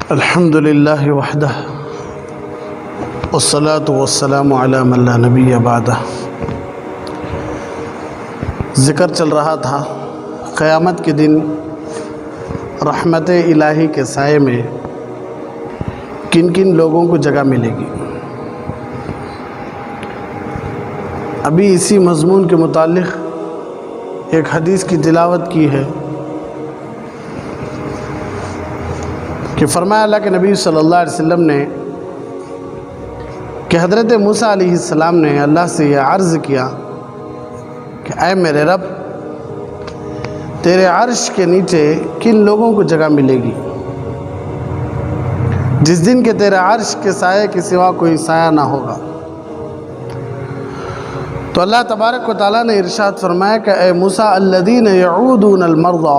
अल्हम्दुलिल्लाह वहदह वस्सलातु वस्सलामु अला मन ला नबिय्य बअदह। ज़िक्र चल रहा था क़यामत के दिन रहमत इलाही के साए में किन किन लोगों को जगह मिलेगी। अभी इसी मज़मून के मुताल्लिक़ एक हदीस की तिलावत की है कि फरमाया अल्लाह के नबी सल्लल्लाहु अलैहि वसल्लम ने कि हज़रत मूसा अलैहिस्सलाम ने अल्लाह से यह अर्ज़ किया कि ऐ मेरे रब, तेरे अर्श के नीचे किन लोगों को जगह मिलेगी जिस दिन के तेरे अर्श के साए के सिवा कोई साया ना होगा। तो अल्लाह तबारक व तआला ने इरशाद फरमाया कि ऐ मूसा अल्लज़ीना यऊदून अल-मर्ज़ा,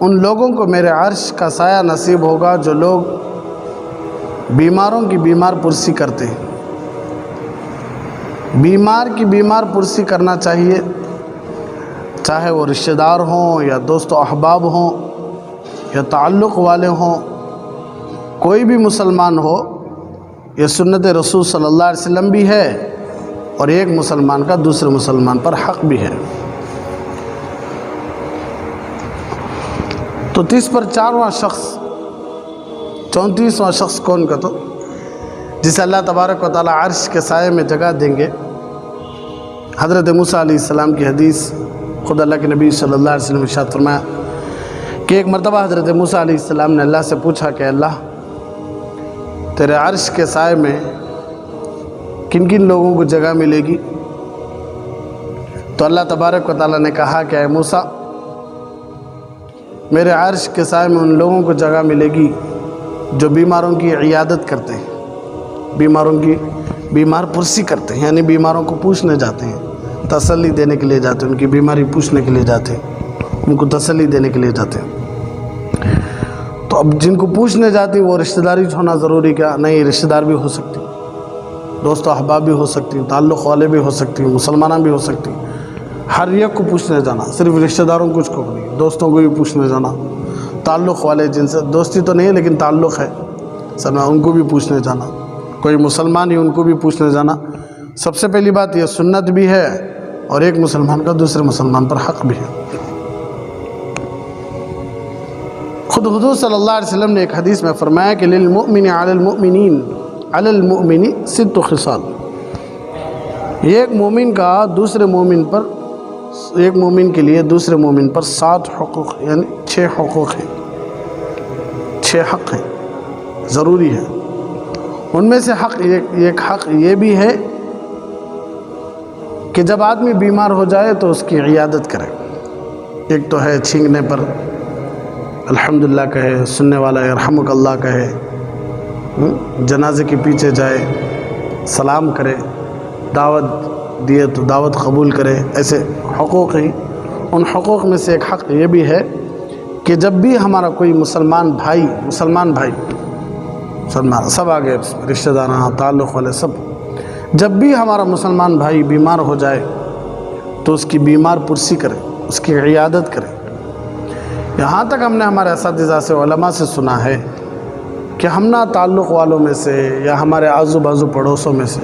उन लोगों को मेरे अर्श का साया नसीब होगा जो लोग बीमारों की बीमार पुरसी करते हैं। बीमार की बीमार पुरसी करना चाहिए, चाहे वो रिश्तेदार हों या दोस्त अहबाब हों या ताल्लुक़ वाले हों, कोई भी मुसलमान हो। यह सुन्नत रसूल सल्लल्लाहु अलैहि वसल्लम भी है और एक मुसलमान का दूसरे मुसलमान पर हक़ भी है। तो 30 पर 4वां शख्स 34वां शख्स कौन का, तो जिसे अल्लाह तबारक व तआला अर्श के साए में जगह देंगे। हज़रत मूसा अलैहिस्सलाम की हदीस, खुद अल्लाह के नबी सल्लल्लाहु अलैहि वसल्लम इरशाद फरमाया कि एक मरतबा हज़रत मूसा अलैहिस्सलाम ने अल्लाह से पूछा कि अल्लाह, तेरे अर्श के साए में किन किन लोगों को जगह मिलेगी। तो अल्लाह तबारक व तआला ने कहा कि ऐ मूसा, मेरे अर्श के साए में उन लोगों को जगह मिलेगी जो बीमारों की इयादत करते हैं, बीमारों की बीमार पुरसी करते हैं, यानी बीमारों को पूछने जाते हैं, तसल्ली देने के लिए जाते हैं, उनकी बीमारी पूछने के लिए जाते हैं, उनको तसल्ली देने के लिए जाते हैं। तो अब जिनको पूछने जाती हैं वो रिश्तेदारी होना ज़रूरी क्या? नहीं, रिश्तेदार भी हो सकती, दोस्त अहबाब भी हो सकती, ताल्लुक़ वाले भी हो सकती, मुसलमान भी हो सकती। हर एक को पूछने जाना, सिर्फ रिश्तेदारों को कुछ को नहीं, दोस्तों को भी पूछने जाना, ताल्लुक़ वाले जिनसे दोस्ती तो नहीं है लेकिन ताल्लुक़ है सना, उनको भी पूछने जाना, कोई मुसलमान ही उनको भी पूछने जाना। सबसे पहली बात यह सुन्नत भी है और एक मुसलमान का दूसरे मुसलमान पर हक़ भी है। खुद हुज़ूर सल्लल्लाहु अलैहि वसल्लम ने एक हदीस में फरमाया कि लिल मुमिन अलल मुमिनीन अलल मुमिनी सित्तु खिसाल, एक मोमिन का दूसरे मोमिन पर, एक मोमिन के लिए दूसरे मोमिन पर 7 हुकूक़ यानी 6 हुकूक़ हैं, 6 हक़ हैं, ज़रूरी है। उनमें से एक हक़ ये भी है कि जब आदमी बीमार हो जाए तो उसकी इयादत करे। एक तो है छींकने पर अल्हम्दुलिल्लाह कहे, सुनने वाला यरहमुकल्लाह कहे, जनाजे के पीछे जाए, सलाम करे, दावत दिए तो दावत कबूल करे, ऐसे हुकूक़ हैं। उन हुकूक़ में से एक हक़ ये भी है कि जब भी हमारा कोई मुसलमान भाई सब आ गए, रिश्तेदार ताल्लुक़ वाले सब, जब भी हमारा मुसलमान भाई बीमार हो जाए तो उसकी बीमार पुरसी करे, उसकी इयादत करे। यहाँ तक हमने हमारे असातिज़ा से, उलमा से सुना है कि हम ना ताल्लुक़ वालों में से या हमारे आजू बाजू पड़ोसों में से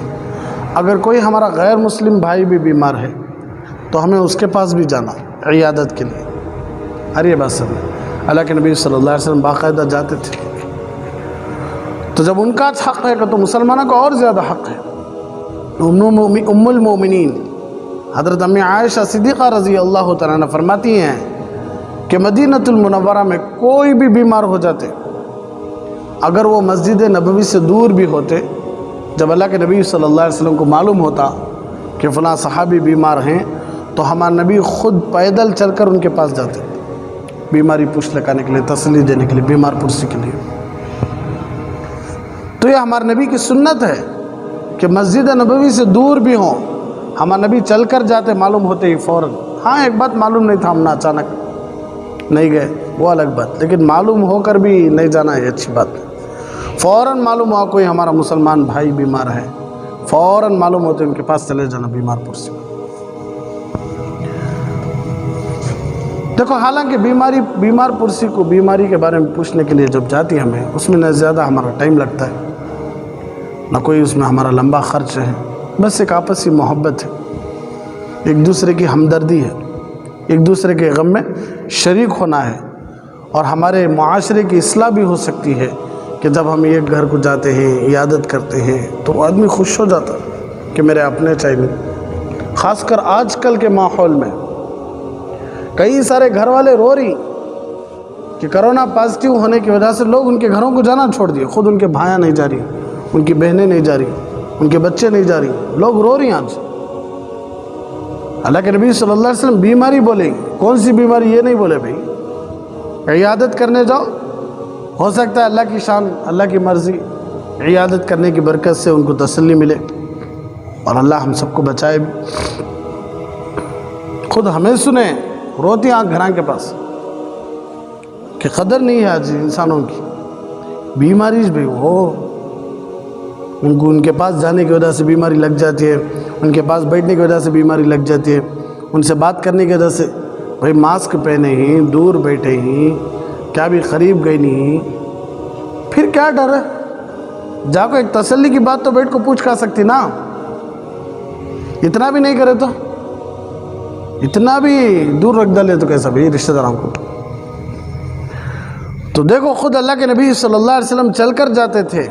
अगर कोई हमारा गैर मुस्लिम भाई भी बीमार है तो हमें उसके पास भी जाना इयादत के लिए। अरे बात सब अल्लाह के नबी सल्लल्लाहु अलैहि वसल्लम बाकायदा जाते थे। तो जब उनका हक़ है तो मुसलमानों का और ज़्यादा हक़ है। उम्मुल मोमिनीन हज़रत अम्मी आयशा सिद्दीक़ा रज़ी अल्लाह तआला अन्हा फरमाती हैं कि मदीनतुल मुनव्वरा में कोई भी बीमार हो जाते, अगर वो मस्जिद नबवी से दूर भी होते, जब अल्लाह के नबी सल्लल्लाहु अलैहि वसल्लम को मालूम होता कि फ़लाँ सहाबी बीमार हैं तो हमारे नबी ख़ुद पैदल चलकर उनके पास जाते, बीमारी पूछ लगाने के लिए, तसल्ली देने के लिए, बीमार पुरसी के लिए। तो यह हमारे नबी की सुन्नत है कि मस्जिद नबवी से दूर भी हों, हमारे नबी चल कर जाते, मालूम होते ही फ़ौरन। हाँ, एक बात मालूम नहीं था, हमने अचानक नहीं गए, वो अलग बात, लेकिन मालूम होकर भी नहीं जाना है अच्छी बात। फ़ौरन मालूम हुआ कोई हमारा मुसलमान भाई बीमार है, फ़ौरन मालूम होते उनके पास चले जाना बीमार पुरसी। देखो, हालांकि बीमार पुरसी को बीमारी के बारे में पूछने के लिए जब जाती है हमें, उसमें न ज़्यादा हमारा टाइम लगता है, ना कोई उसमें हमारा लंबा खर्च है, बस एक आपसी मोहब्बत है, एक दूसरे की हमदर्दी है, एक दूसरे के गम में शरीक होना है। और हमारे मुआशरे की इस्लाह भी हो सकती है कि जब हम एक घर को जाते हैं, इयादत करते हैं, तो आदमी खुश हो जाता है कि मेरे अपने चाहिए। ख़ासकर आजकल के माहौल में कई सारे घर वाले रो रही कि कोरोना पॉजिटिव होने की वजह से लोग उनके घरों को जाना छोड़ दिए, खुद उनके भाइयाँ नहीं जा रही, उनकी बहनें नहीं जा रही, उनके बच्चे नहीं जा रही, लोग रो रही आज। अल्लाह के नबी सल्लल्लाहु अलैहि वसल्लम बीमारी बोले, कौन सी बीमारी ये नहीं बोले भाई, इयादत करने जाओ, हो सकता है अल्लाह की शान, अल्लाह की मर्ज़ी, इयादत करने की बरकत से उनको तसल्ली मिले और अल्लाह हम सबको बचाए भी। खुद हमें सुने रोती आँख घरां के पास कि कदर नहीं है आज इंसानों की, बीमारी भी हो, उनको उनके पास जाने की वजह से बीमारी लग जाती है, उनके पास बैठने की वजह से बीमारी लग जाती है, उनसे बात करने की वजह से, भाई मास्क पहने ही, दूर बैठे ही, क्या भी करीब गई नहीं, फिर क्या डर है? जाको एक तसल्ली की बात तो बैठ को पूछ खा सकती ना, इतना भी नहीं करे तो, इतना भी दूर रख डाले तो कैसा भाई रिश्तेदारों को। तो देखो, खुद अल्लाह के नबी सल्लल्लाहु अलैहि वसल्लम चल कर जाते थे,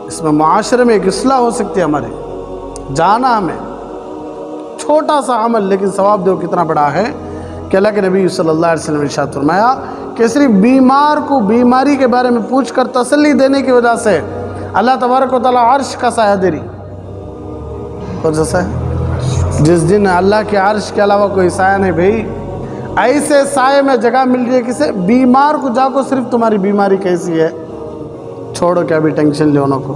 इसमें माशरे में एक इस्लाह हो सकती है हमारे, जाना हमें छोटा सा अमल लेकिन सवाब देखो कितना बड़ा है कि अल्लाह के नबी सल्लल्लाहु अलैहि वसल्लम ने इरशाद फरमाया कि सिर्फ बीमार को बीमारी के बारे में पूछ कर तसल्ली देने की वजह से अल्लाह तबारक व तआला अर्श का साया दे रही। कौन सा साया? जिस दिन अल्लाह के अर्श के अलावा कोई साया नहीं भाई, ऐसे साये में जगह मिल रही है किसे? बीमार को जाको सिर्फ तुम्हारी बीमारी कैसी है छोड़ो, क्या भी टेंशन लेने को,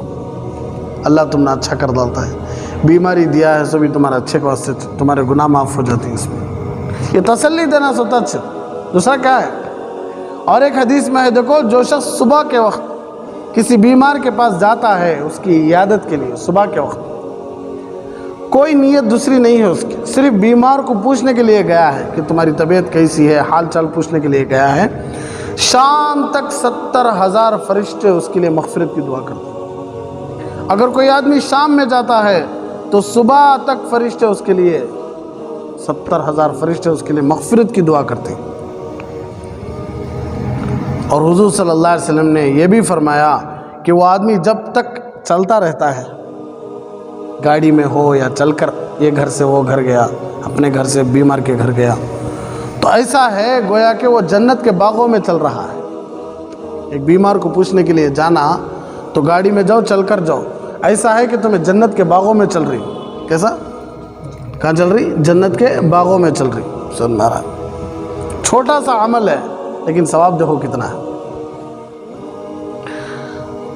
अल्लाह तुमने अच्छा कर डालता है, बीमारी दिया है सो भी तुम्हारे अच्छे के वास्ते, तुम्हारे गुनाह माफ़ हो जाती है। इसमें ये तसल्ली देना सोता अच्छा। दूसरा क्या है? और एक हदीस में है, देखो, जो शख्स सुबह के वक्त किसी बीमार के पास जाता है उसकी इयादत के लिए, सुबह के वक्त कोई नीयत दूसरी नहीं है उसकी, सिर्फ बीमार को पूछने के लिए गया है कि तुम्हारी तबीयत कैसी है, हाल चाल पूछने के लिए गया है, शाम तक 70,000 फरिश्ते उसके लिए मग़फ़िरत की दुआ करते हैं। अगर कोई आदमी शाम में जाता है तो सुबह तक फरिश्ते उसके लिए 70,000 फरिश्ते उसके लिए मग़फ़िरत की दुआ करते हैं। और हुज़ूर सल्लल्लाहु अलैहि वसल्लम ने यह भी फरमाया कि वो आदमी जब तक चलता रहता है, गाड़ी में हो या चलकर ये घर से वो घर गया, अपने घर से बीमार के घर गया, तो ऐसा है गोया कि वो जन्नत के बागों में चल रहा है। एक बीमार को पूछने के लिए जाना तो गाड़ी में जाओ, चल कर जाओ, ऐसा है कि तुम्हें जन्नत के बागों में चल रही। कैसा? कहाँ चल रही? जन्नत के बागों में चल रही। सुन महाराज, छोटा सा अमल है लेकिन सवाब देखो कितना है।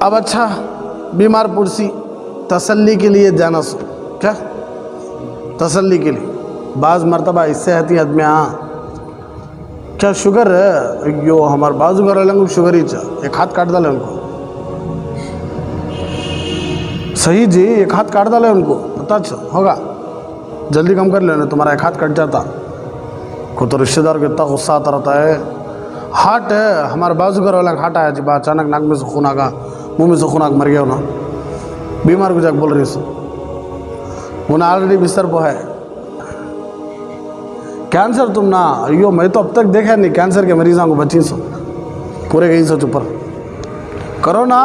अब अच्छा, बीमार पुरसी तसल्ली के लिए जाना, सो क्या तसल्ली के लिए बाज़ मरतबा इससे आती आदमी, हाँ क्या शुगर है, यो हमारे बाजू घर वाले शुगर ही चा, एक हाथ काट डाले उनको। सही जी, एक हाथ काट डाले उनको, पता होगा, जल्दी कम कर लेना, तुम्हारा एक हाथ कट जाता। को तो रिश्तेदार को इतना गुस्सा आता रहता है, हार्ट है हमारे बाजू घर वाला हार्ट आया जी, अचानक नाक में से खून आ गया, मुँह में से खून आ मर गया ना, बीमार को जाकर बोल रही सो, उन्हें ऑलरेडी बिस्तर पर है, कैंसर तुम ना, अयो मैं तो अब तक देखा नहीं कैंसर के मरीजों को बची सो, पूरे गई सो ऊपर करो ना,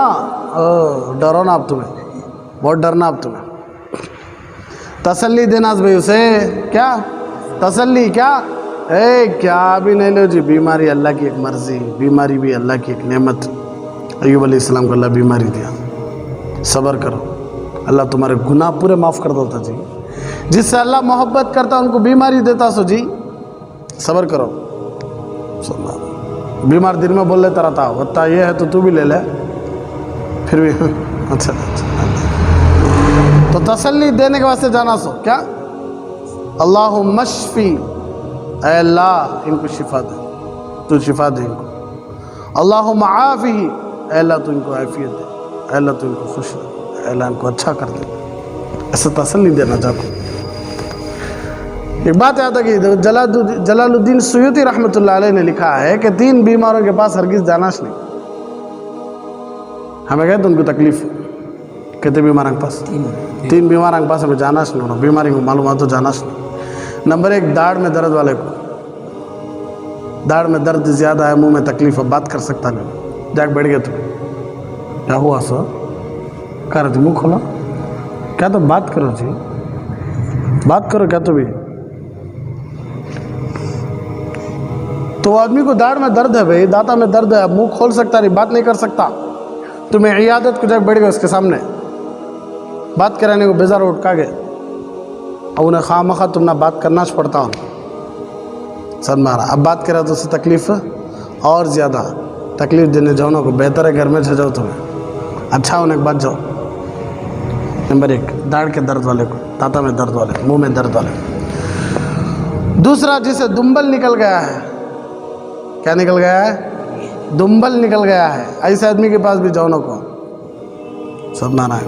डरो ना अब तुम्हें, बहुत डरना अब तुम्हें। तसल्ली देना भाई उसे, क्या तसल्ली, क्या क्या भी नहीं लो जी, बीमारी अल्लाह की एक मर्ज़ी, बीमारी भी अल्लाह की एक नेमत। अय्यूब अलैहिस्सलाम को अल्लाह बीमारी दिया, सब्र करो, अल्लाह तुम्हारे गुनाह पूरे माफ़ कर देता जी। जिससे अल्लाह मोहब्बत करता उनको बीमारी देता, सो जी सब्र करो। बीमार दिन में बोल लेता रहता, होता ये है तो तू भी ले ले, फिर भी अच्छा। तो तसल्ली देने के वास्ते जाना, सो क्या अल्लाहुम्मा मशफी, ऐ अल्लाह इनको शिफा दे, तू शिफा दे इनको। अल्लाहुम्मा आफ़ी, ऐ अल्लाह तू इनको आफ़ियत दे, ऐ अल्लाह तू इनको खुश रख, ऐ अल्लाह इनको अच्छा कर दे, ऐसा तसल्ली देना चाहता। एक बात याद है कि जलालुद्दीन सुयूती रहमतुल्लाह अलैह ने लिखा है कि 3 बीमारों के पास हरगिज़ जानाश नहीं। हमें कहते उनको तकलीफ कहते बीमारों के पास 3 बीमारों के पास हमें जानाश नहीं होना, बीमारी को मालूम तो जानाश नहीं। नंबर 1, दाढ़ में दर्द वाले को, दाढ़ में दर्द ज़्यादा है, मुंह में तकलीफ है, बात कर सकता नहीं, जाग बैठ गया तो क्या हुआ सर, कह रहे थे मुँह खोला, क्या तो बात करो जी, बात करो क्या तो भी। तो आदमी को दाढ़ में दर्द है भाई, दांता में दर्द है, मुंह खोल सकता नहीं, बात नहीं कर सकता, तुम्हें इयादत को जाके बैठ गए उसके सामने, बात कराने को बेजार उठका गए और उन्हें खामखा तुमने बात करना पड़ता हो सर मारा। अब बात करा तो उससे तकलीफ और ज़्यादा, तकलीफ देने जाओ ना को बेहतर है घर में से जाओ, तुम्हें अच्छा होने के बाद जाओ। नंबर 1, दाढ़ के दर्द वाले को, दांता में दर्द वाले, मुंह में दर्द वाले। दूसरा, जिसे दुम्बल निकल गया है, क्या निकल गया है, दुम्बल निकल गया है, ऐसे आदमी के पास भी जाओ ना को, सब माना है,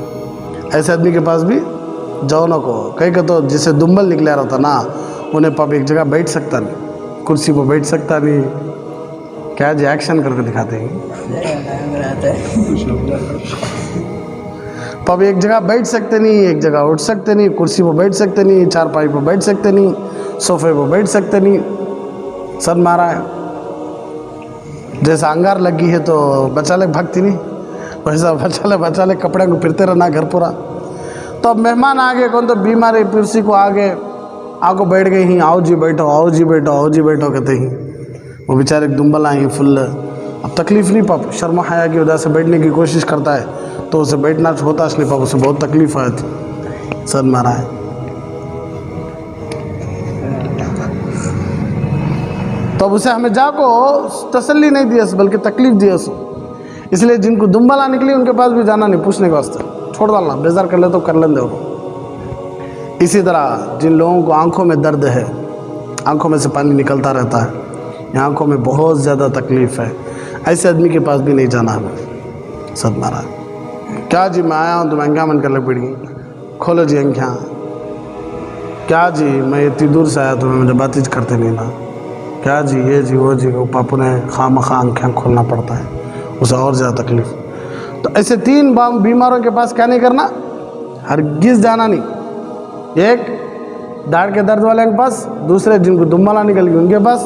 ऐसे आदमी के पास भी जाओ ना को। कहीं का तो जिसे दुम्बल निकला रहता ना, उन्हें पब एक जगह बैठ सकता नहीं, कुर्सी पर बैठ सकता नहीं, क्या जी एक्शन करके दिखाते हैं, पब एक जगह बैठ सकते नहीं, एक जगह उठ सकते नहीं, कुर्सी पर बैठ सकते नहीं, चारपाई पर बैठ सकते नहीं, सोफे पर बैठ सकते नहीं, सर मारा है। जैसा अंगार लगी है तो बचा ले भक्ति नहीं, वैसा बचा ले कपड़े को फिरते रहना घर पूरा। तो अब मेहमान आ गए, कौन तो बीमारी कुर्सी को आगे आको बैठ गई ही, आओ जी बैठो, आओ जी बैठो, आओ जी बैठो कहते ही, वो बेचारे दुम्बल आई फुल। अब तकलीफ़ नहीं पाप, शर्म हया की वजह से बैठने की कोशिश करता है तो उसे बैठना होता नहीं पाप, उसे बहुत तकलीफ आती, सर मारा है। तो अब उसे हमें जाको तसल्ली नहीं दिया बल्कि तकलीफ दिया सो। इसलिए जिनको दुम्बला निकली उनके पास भी जाना नहीं पूछने के वास्ते, छोड़ डालना, बेजार कर ले तो कर लेंगे वो। इसी तरह जिन लोगों को आंखों में दर्द है, आंखों में से पानी निकलता रहता है, या आंखों में बहुत ज़्यादा तकलीफ़ है, ऐसे आदमी के पास भी नहीं जाना हमें, सब मारा। क्या जी मैं आया हूँ तो मैं क्या मन कर ले पड़ी, खोलो जी आँखें, क्या जी मैं इतनी दूर से आया तो मुझे बातचीत करते नहीं ना, क्या जी ये जी वो जी, वो पापू ने खामखा आँखें खोलना पड़ता है, उसे और ज़्यादा तकलीफ। तो ऐसे 3 बीमारों के पास क्या नहीं करना, हरगिज़ जाना नहीं। एक, दाढ़ के दर्द वाले के पास, दूसरे जिनको दुम्बला निकल गई उनके पास,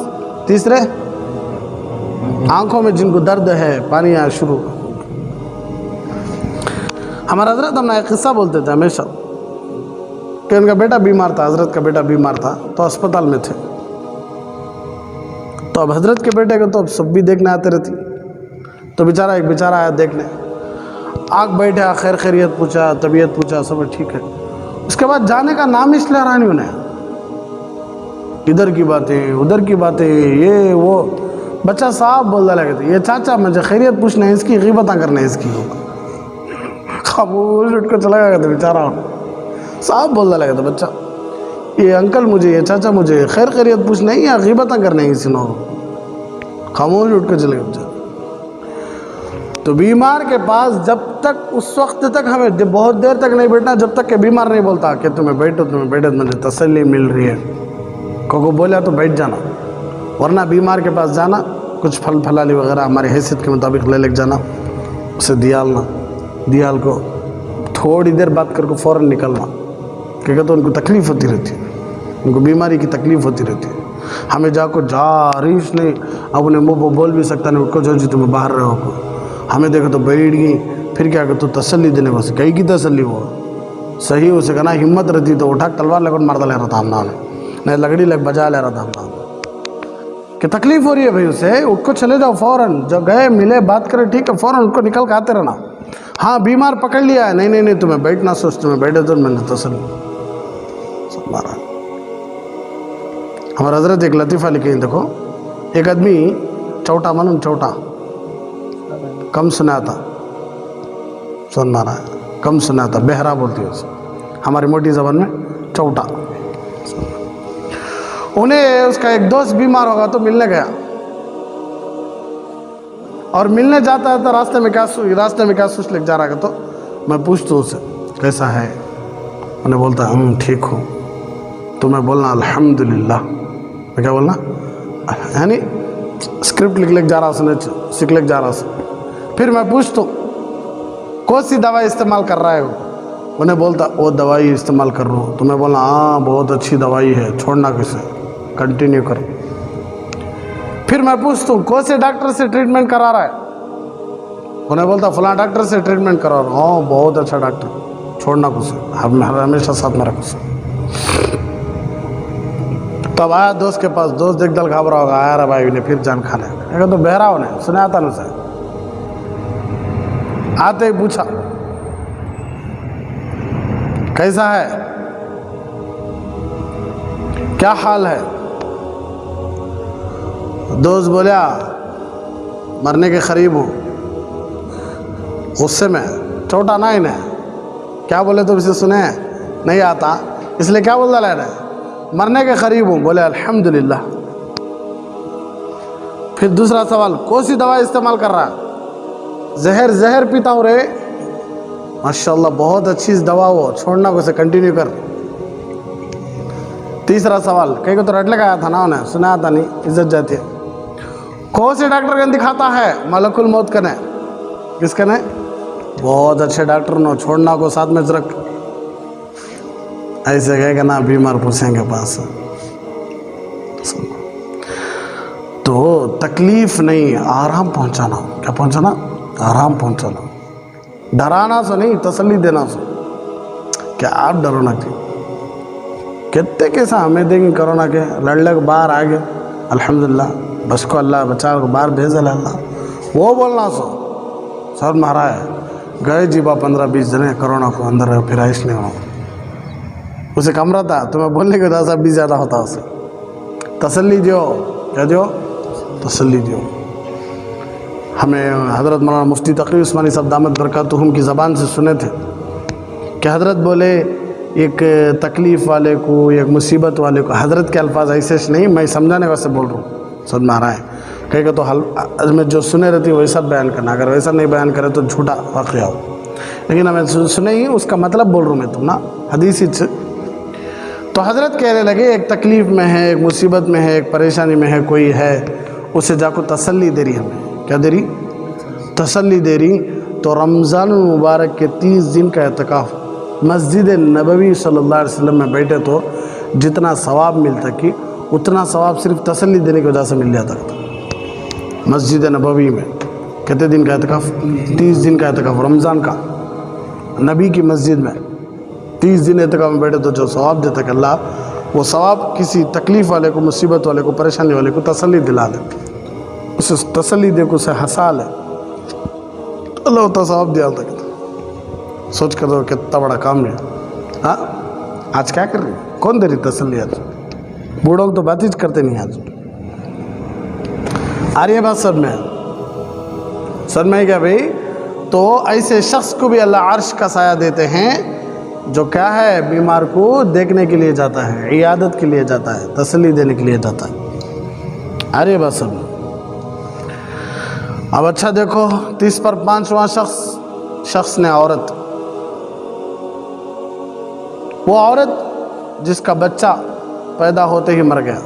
तीसरे आंखों में जिनको दर्द है, पानी आया शुरू। हमारा हजरत हमने एक किस्सा बोलते थे हमेशा कि उनका बेटा बीमार था, हजरत का बेटा बीमार था तो अस्पताल में थे। तो अब हजरत के बेटे को तो अब सब भी देखने आते रहती, तो एक बेचारा आया देखने, आग बैठा, खैर खैरियत पूछा, तबीयत पूछा, सब ठीक है। उसके बाद जाने का नाम इसलिए रहा नहीं उन्हें, इधर की बातें उधर की बातें, ये वो। बच्चा साहब बोलने लगे थे, ये चाचा मुझे खैरियत पूछना है इसकी, ग़ीबत करना है इसकी, खामोश उठ कर चला गया था बेचारा। साहब बोलने लगे थे बच्चा, ये अंकल मुझे, ये चाचा मुझे खैर खैरियत पूछना है या ग़ीबत करना है किसी ने, खामोश उठ कर चले गए बेचारा। तो बीमार के पास जब तक, उस वक्त तक हमें जब बहुत देर तक नहीं बैठना जब तक कि बीमार नहीं बोलता कि तुम्हें बैठो मुझे तसल्ली मिल रही है, को बोला तो बैठ जाना, वरना बीमार के पास जाना, कुछ फल फलाली वगैरह हमारी हैसियत के मुताबिक ले जाना, उसे दियाल को थोड़ी देर बात करके फ़ौरन निकलना, क्योंकि तो उनको तकलीफ़ होती रहती है, उनको बीमारी की तकलीफ़ होती रहती है। हमें जाको जारिश नहीं, अब उन्हें मुँह पर बोल भी सकता नहीं, उनको जो जी तुम्हें बाहर रहो को, हमें देखो तो बैठ गई, फिर क्या कर तो तसल्ली देने बस, कहीं की तसल्ली वो सही, उसे कहना हिम्मत रहती तो उठा तलवार लगन मारता ले रहा था हमना, नहीं लगड़ी लग बजा ले रहा था हमना, कि तकलीफ़ हो रही है भाई उसे, उसको चले जाओ फ़ौरन, जब गए मिले बात करें ठीक है, फ़ौरन उनको निकल के आते रहना। हाँ बीमार पकड़ लिया है, नहीं तुम्हें बैठना सोच, तुम्हें बैठे तो मैंने तसल्ली सब मारा। हमारा हजरत एक लतीफ़ा लिखे, देखो एक आदमी चौटा, मालूम चौटा, कम सुना था, सुन मारा है, कम सुना था, बहरा बोलती है उसे हमारी मोटी ज़बान में चौटा। उन्हें उसका एक दोस्त बीमार होगा तो मिलने गया, और मिलने जाता है तो रास्ते में क्या सोच लेके जा रहा है, तो मैं पूछता हूँ उससे कैसा है, उन्हें बोलता है ठीक हूँ, तो मैं बोलना अल्हम्दुलिल्लाह। मैं क्या बोलना, यानी स्क्रिप्ट लिख जा रहा सुने, सीख लिख जा रहा सुन। फिर मैं पूछता हूँ कौन सी दवाई इस्तेमाल कर रहा है वो, उन्हें बोलता वो दवाई इस्तेमाल कर रहा हूँ। तो मैं बोलना हाँ बहुत अच्छी दवाई है, छोड़ना किसे, कंटिन्यू कर। फिर मैं पूछता हूँ कौन से डॉक्टर से ट्रीटमेंट करा रहा है, उन्हें बोलता फलां डॉक्टर से ट्रीटमेंट करा रहा हूँ। हाँ बहुत अच्छा डॉक्टर, छोड़ना कुछ, हमेशा साथ में रखो। तब आया दोस्त के पास, दोस्त देख दल घबरा होगा, आया रहा भाई ने फिर जान खाने। अगर तो बहरा होने सुना आता ना सर, आते ही पूछा कैसा है, क्या हाल है। दोस्त बोला मरने के करीब हूँ। गुस्से में छोटा ना इन्हें क्या बोले तो इसे सुने नहीं आता, इसलिए क्या बोल रहा है, मरने के करीब हूँ। बोले अल्हम्दुलिल्लाह। फिर दूसरा सवाल, कौन सी दवा इस्तेमाल कर रहा है। जहर पीता हूँ रे। माशाल्लाह बहुत अच्छी दवा हो, छोड़ना को से कंटिन्यू कर। तीसरा सवाल, कहीं को तो रट लगाया था ना उन्हें, सुना आता नहीं, इज्जत जाती है। कौन से डॉक्टर को दिखाता है, मलकुल मौत कने, किसके ने, बहुत अच्छे डॉक्टर नो, छोड़ना को साथ में रख। ऐसे कहेगा ना बीमार पूछेंगे पास। तो तकलीफ नहीं, आराम पहुंचाना। क्या पहुंचाना, आराम पहुंचाना। डराना सो नहीं, तसल्ली देना सो। क्या आप डरो ना कि कितने कैसा हमें देंगे कोरोना के, लड़ बाहर आ गए अल्हम्दुलिल्लाह, बस को अल्लाह बचा को बाहर भेजा अल्लाह। वो बोलना सो सर मारा है, गए जीवा 15-20 जने कोरोना को अंदर, फिर आइस नहीं हो। उसे कमरा था तो मैं बोलने के 10-20 ज़्यादा होता उसे। तसल्ली दो, क्या दो, तसल्ली दो। हमें हज़रत मौलाना मुफ्ती तक़ी उस्मानी साहब दामत बरकातुहुम की ज़बान से सुने थे कि हज़रत बोले एक तकलीफ़ वाले को, एक मुसीबत वाले को, हज़रत के अल्फाज ऐसे नहीं, मैं समझाने वास्ते बोल रहा हूँ, समझ में आ रहा है। कहेगा तो हल में जो सुने रहती है वैसा बयान करना, अगर वैसा नहीं बयान करे तो झूठा वाक़या हो। लेकिन हमें सुने ही उसका मतलब बोल रहा हूँ मैं, तुम ना हदीस से। तो हज़रत कहने लगे एक तकलीफ़ में है, एक मुसीबत में है, एक परेशानी में है, कोई है, उसे जाको तसल्ली दे रही। हमें क्या दे रही, तसल्ली दे रही। तो रमज़ान मुबारक के 30 दिन का एतकाफ़ मस्जिद नबवी सल्लल्लाहु अलैहि वसल्लम में बैठे तो जितना सवाब मिलता कि उतना सवाब सिर्फ तसल्ली देने की वजह से मिल जाता था। मस्जिद नबवी में कितने दिन का एतकाफ़, 30 दिन का एतकाफ़ रमज़ान का, नबी की मस्जिद में 30 दिन एतकाफ़ में बैठे तो जो सवाब देता कि अल्लाह वो सवाब किसी तकलीफ़ वाले को, मुसीबत वाले को, परेशानी वाले को तसल्ली दिला दे, उसे तसल्ली दे को उसे हंसा ले, तो अल्लाह तो सवाब दिया था। सोच कर दो कितना बड़ा काम है। हाँ आज क्या कर रही, कौन दे रही तसल्ली? आज बूढ़ों तो बात ही करते नहीं। आज आ रही है बात सब में क्या भाई? तो ऐसे शख्स को भी अल्लाह अर्श का साया देते हैं जो क्या है, बीमार को देखने के लिए जाता है, इयादत के लिए जाता है, तसल्ली देने के लिए जाता है। आ रही है बात सब में। अब अच्छा देखो, 30 पर 5वां शख्स ने औरत, वो औरत जिसका बच्चा पैदा होते ही मर गया,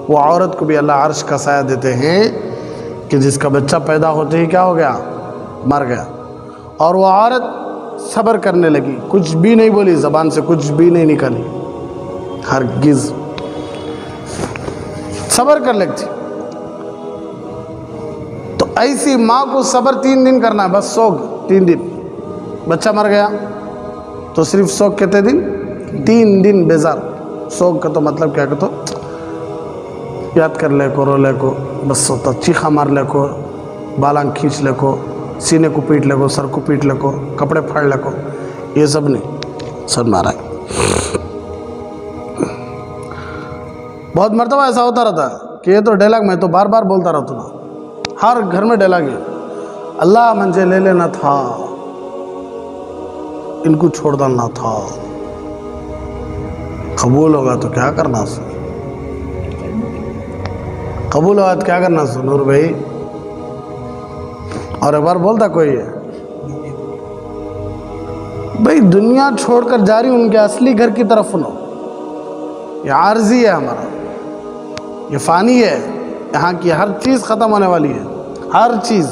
वो औरत को भी अल्लाह अर्श का साया देते हैं कि जिसका बच्चा पैदा होते ही क्या हो गया, मर गया। और वो औरत सब्र करने लगी, कुछ भी नहीं बोली, ज़बान से कुछ भी नहीं निकली, हरगिज़ सब्र कर लेती। तो ऐसी माँ को सब्र 3 दिन करना है, बस सोग 3 दिन। बच्चा मर गया तो सिर्फ सोग कितने दिन, 3 दिन बेजार। सोग का तो मतलब क्या कहते, याद कर ले को, रो ले को, बस होता चीखा मार ले को, बालांग खींच ले को, सीने को पीट ले को, सर को पीट ले को, कपड़े फाड़ ले को, ये सब नहीं, सब मारा है। बहुत मर्तबा ऐसा होता रहता है कि ये तो डायलॉग मैं तो बार बार बोलता रहता हूँ, हर घर में डायलॉग है, अल्लाह मुझे ले लेना था, इनको छोड़ डालना था, कबूल होगा तो क्या करना सो, कबूल होगा तो क्या करना सो नूर भाई। और एक बार बोलता कोई है, भाई दुनिया छोड़कर जा रही उनके असली घर की तरफ सुनो। ये आर्जी है हमारा, ये फ़ानी है, यहाँ की हर चीज़ ख़त्म होने वाली है, हर चीज़।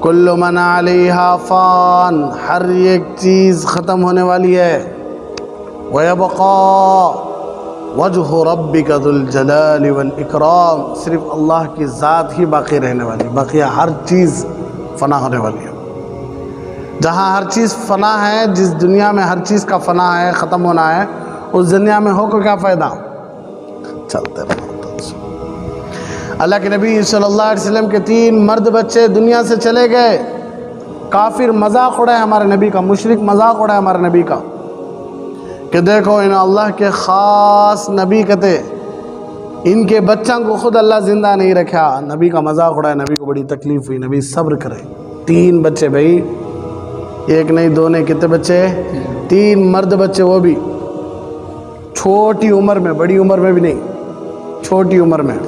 कुल्लु मन अलैहा फ़ान, हर एक चीज़ ख़त्म होने वाली है। वयबक़ा वजहु रब्बिका ज़ुल जलाली वल इकराम, सिर्फ अल्लाह की ज़ात ही बाकी रहने वाली, बाकी हर चीज़ फ़ना होने वाली है। जहाँ हर चीज़ फ़ना है, जिस दुनिया में हर चीज़ का फ़ना है, ख़त्म होना है, उस दुनिया में हो को क्या फ़ायदा। चलते रहो। अल्लाह के नबी सल्लल्लाहु अलैहि वसल्लम के 3 मर्द बच्चे दुनिया से चले गए। काफिर मजाक उड़ाए हमारे नबी का, मुशरिक मजाक उड़ाए हमारे नबी का कि देखो इन अल्लाह के ख़ास नबी कहते, इनके बच्चों को खुद अल्लाह ज़िंदा नहीं रखा। नबी का मजाक उड़ाया, नबी को बड़ी तकलीफ़ हुई। नबी सब्र करे। 3 बच्चे भाई, एक नहीं दो नहीं, कितने बच्चे? 3 मर्द बच्चे, वो भी छोटी उम्र में, बड़ी उम्र में भी नहीं, छोटी उम्र में,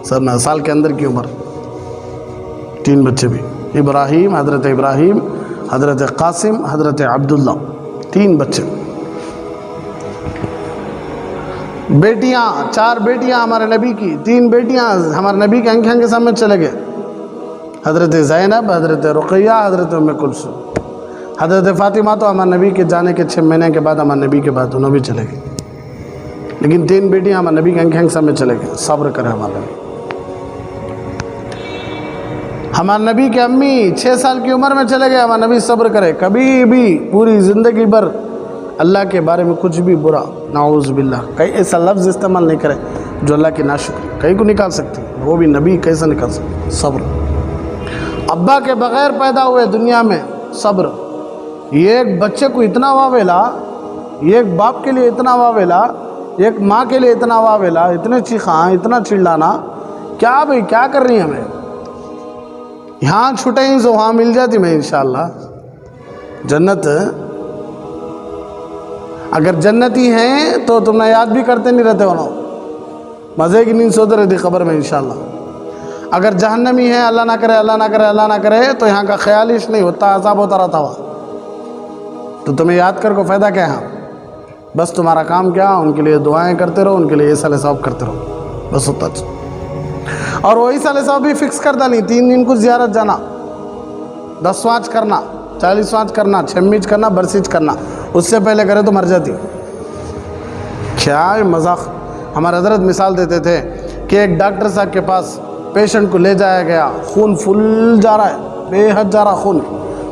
17 साल के अंदर की उम्र। 3 बच्चे भी, इब्राहीम, हज़रत कासिम, हज़रत अब्दुल्ला, 3 बच्चे। बेटियां, 4 बेटियां हमारे नबी की, 3 बेटियां हमारे नबी के आंखें के सामने चले गए। हज़रत ज़ैनब, हज़रत रुक़ैया, हज़रत उम्मे कुलसूम। हज़रत फ़ातिमा तो हमारे नबी के जाने के 6 महीने के बाद, हमारे नबी के बाद उन्होंने भी चले गए। लेकिन 3 बेटियां हमारे नबी के आंखें के सामने चले गए। सब्र करे हमारे नबी। हमारे नबी के अम्मी 6 साल की उम्र में चले गए। हमारे नबी सब्र करे। कभी भी पूरी ज़िंदगी भर अल्लाह के बारे में कुछ भी बुरा, नाऊज़ बिल्लाह, कहीं ऐसा लफ्ज़ इस्तेमाल नहीं करे जो अल्लाह की नाशुक्री कहीं को निकाल सकती, वो भी नबी कैसे निकाल सकते। सब्र। अब्बा के बग़ैर पैदा हुए दुनिया में, सब्र। ये एक बच्चे को इतना वावेला, ये एक बाप के लिए इतना वावेला, एक माँ के लिए इतना वावेला, इतने चीखा, इतना चिल्लाना, क्या भाई क्या कर रही है हमें। यहाँ छुटे ही तो वहाँ मिल जाती मैं इंशाअल्लाह जन्नत। अगर जन्नती हैं तो तुमने याद भी करते नहीं रहते हो ना, मज़े की नींद सोते रहती ख़बर में इंशाअल्लाह। अगर जहन्नमी है, अल्लाह ना करे, अल्लाह ना करे, अल्लाह ना करे, तो यहाँ का ख्याल ही नहीं होता, अज़ाब होता रहता हुआ। तो तुम्हें याद कर को फ़ायदा क्या है। बस तुम्हारा काम क्या, उनके लिए दुआएं करते रहो, उनके लिए साले साहब करते रहो, बस होता। और वही साले साहब भी फिक्स कर डाली, 3 दिन को ज़ियारत जाना, 10 वाँच करना, 40 वाँच करना, 6 करना, बरसीज करना, उससे पहले करे तो मर जाती। क्या मजाक। हमारे हज़रत मिसाल देते थे कि एक डॉक्टर साहब के पास पेशेंट को ले जाया गया, खून फुल जा रहा है, बेहद जा रहा खून,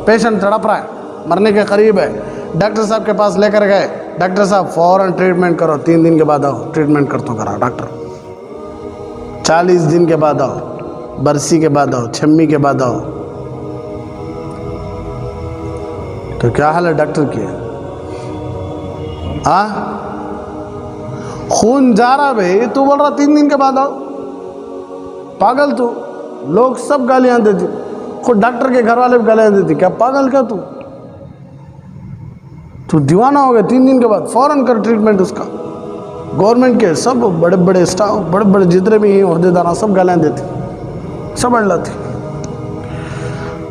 पेशेंट तड़प रहा है, मरने के करीब है। डॉक्टर साहब के पास लेकर गए, डॉक्टर साहब फ़ौरन ट्रीटमेंट करो, 3 दिन के बाद आओ, ट्रीटमेंट कर तो करा डॉक्टर। 40 दिन के बाद आओ, बरसी के बाद आओ, 6 के बाद आओ। तो क्या हाल है डॉक्टर की। खून जा रहा भाई, तू बोल रहा 3 दिन के बाद आओ, पागल तू। लोग सब गालियां देती, खुद डॉक्टर के घर वाले भी गालियां देती, क्या पागल क्या तू दीवाना हो गया। 3 दिन के बाद फ़ौरन कर ट्रीटमेंट उसका। गवर्नमेंट के सब बड़े बड़े स्टाफ, बड़े बड़े जितने भी हैं ओहदेदार, सब गालियाँ देती, सब अड़लाती।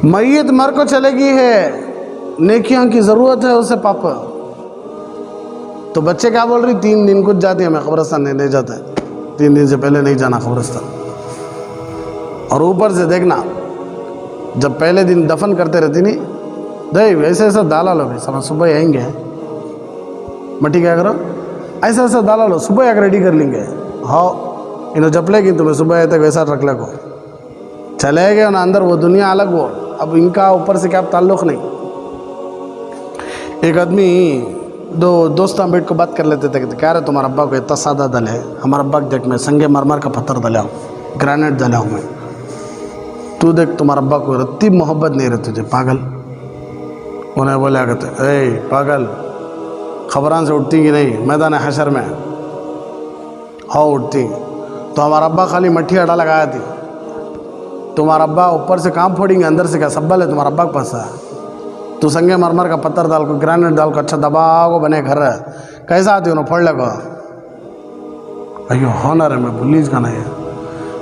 मैयत मर को चलेगी है, नेकियां की ज़रूरत है उसे पापा। तो बच्चे क्या बोल रही, 3 दिन कुछ जाती है, मैं कब्रिस्तान नहीं ले जाता है, 3 दिन से पहले नहीं जाना कब्रिस्तान। और ऊपर से देखना, जब पहले दिन दफन करते रहती नहीं, दही ऐसे ऐसा दाला लो भाई, समझ सुबह आएंगे, मट्टी क्या करो, ऐसा ऐसा दाला लो, सुबह आकर रेडी कर लेंगे। हाँ इन्हें जप लेगी तुम्हें सुबह आए तक वैसा रख ले को, चले गए ना अंदर, वो दुनिया अलग वो, अब इनका ऊपर से क्या ताल्लुक़ नहीं। एक आदमी 2 दोस्त बैठ को बात कर लेते थे, कहते क्या रहे तुम्हारा अब्बा को इतना सादा दल है, हमारा अब्बा देख मैं संगे मरमर का पत्थर दलाऊँ, ग्रेनेड दलाऊँ मैं, तू देख तुम्हारा अब्बा को रत्ती मोहब्बत नहीं रहती तुझे, पागल। उन्हें बोला कहते ए पागल, खबरान से उठती कि नहीं मैदान हशर में। हाँ उठती। तो हमारा अब्बा खाली मट्ठी अड़ा लगाया थी, तुम्हारा अब्बा ऊपर से काम फोड़ेंगे, अंदर से क्या सब्बल है तुम्हारा अब्बा के पास है। तू संगे मरमर का पत्थर डाल को, ग्रेनेड डाल को, अच्छा दबाओ बने घर है, कैसा आती उन्हें फोड़ लगा। अयो हॉनर है, मैं भूलीज का नहीं है,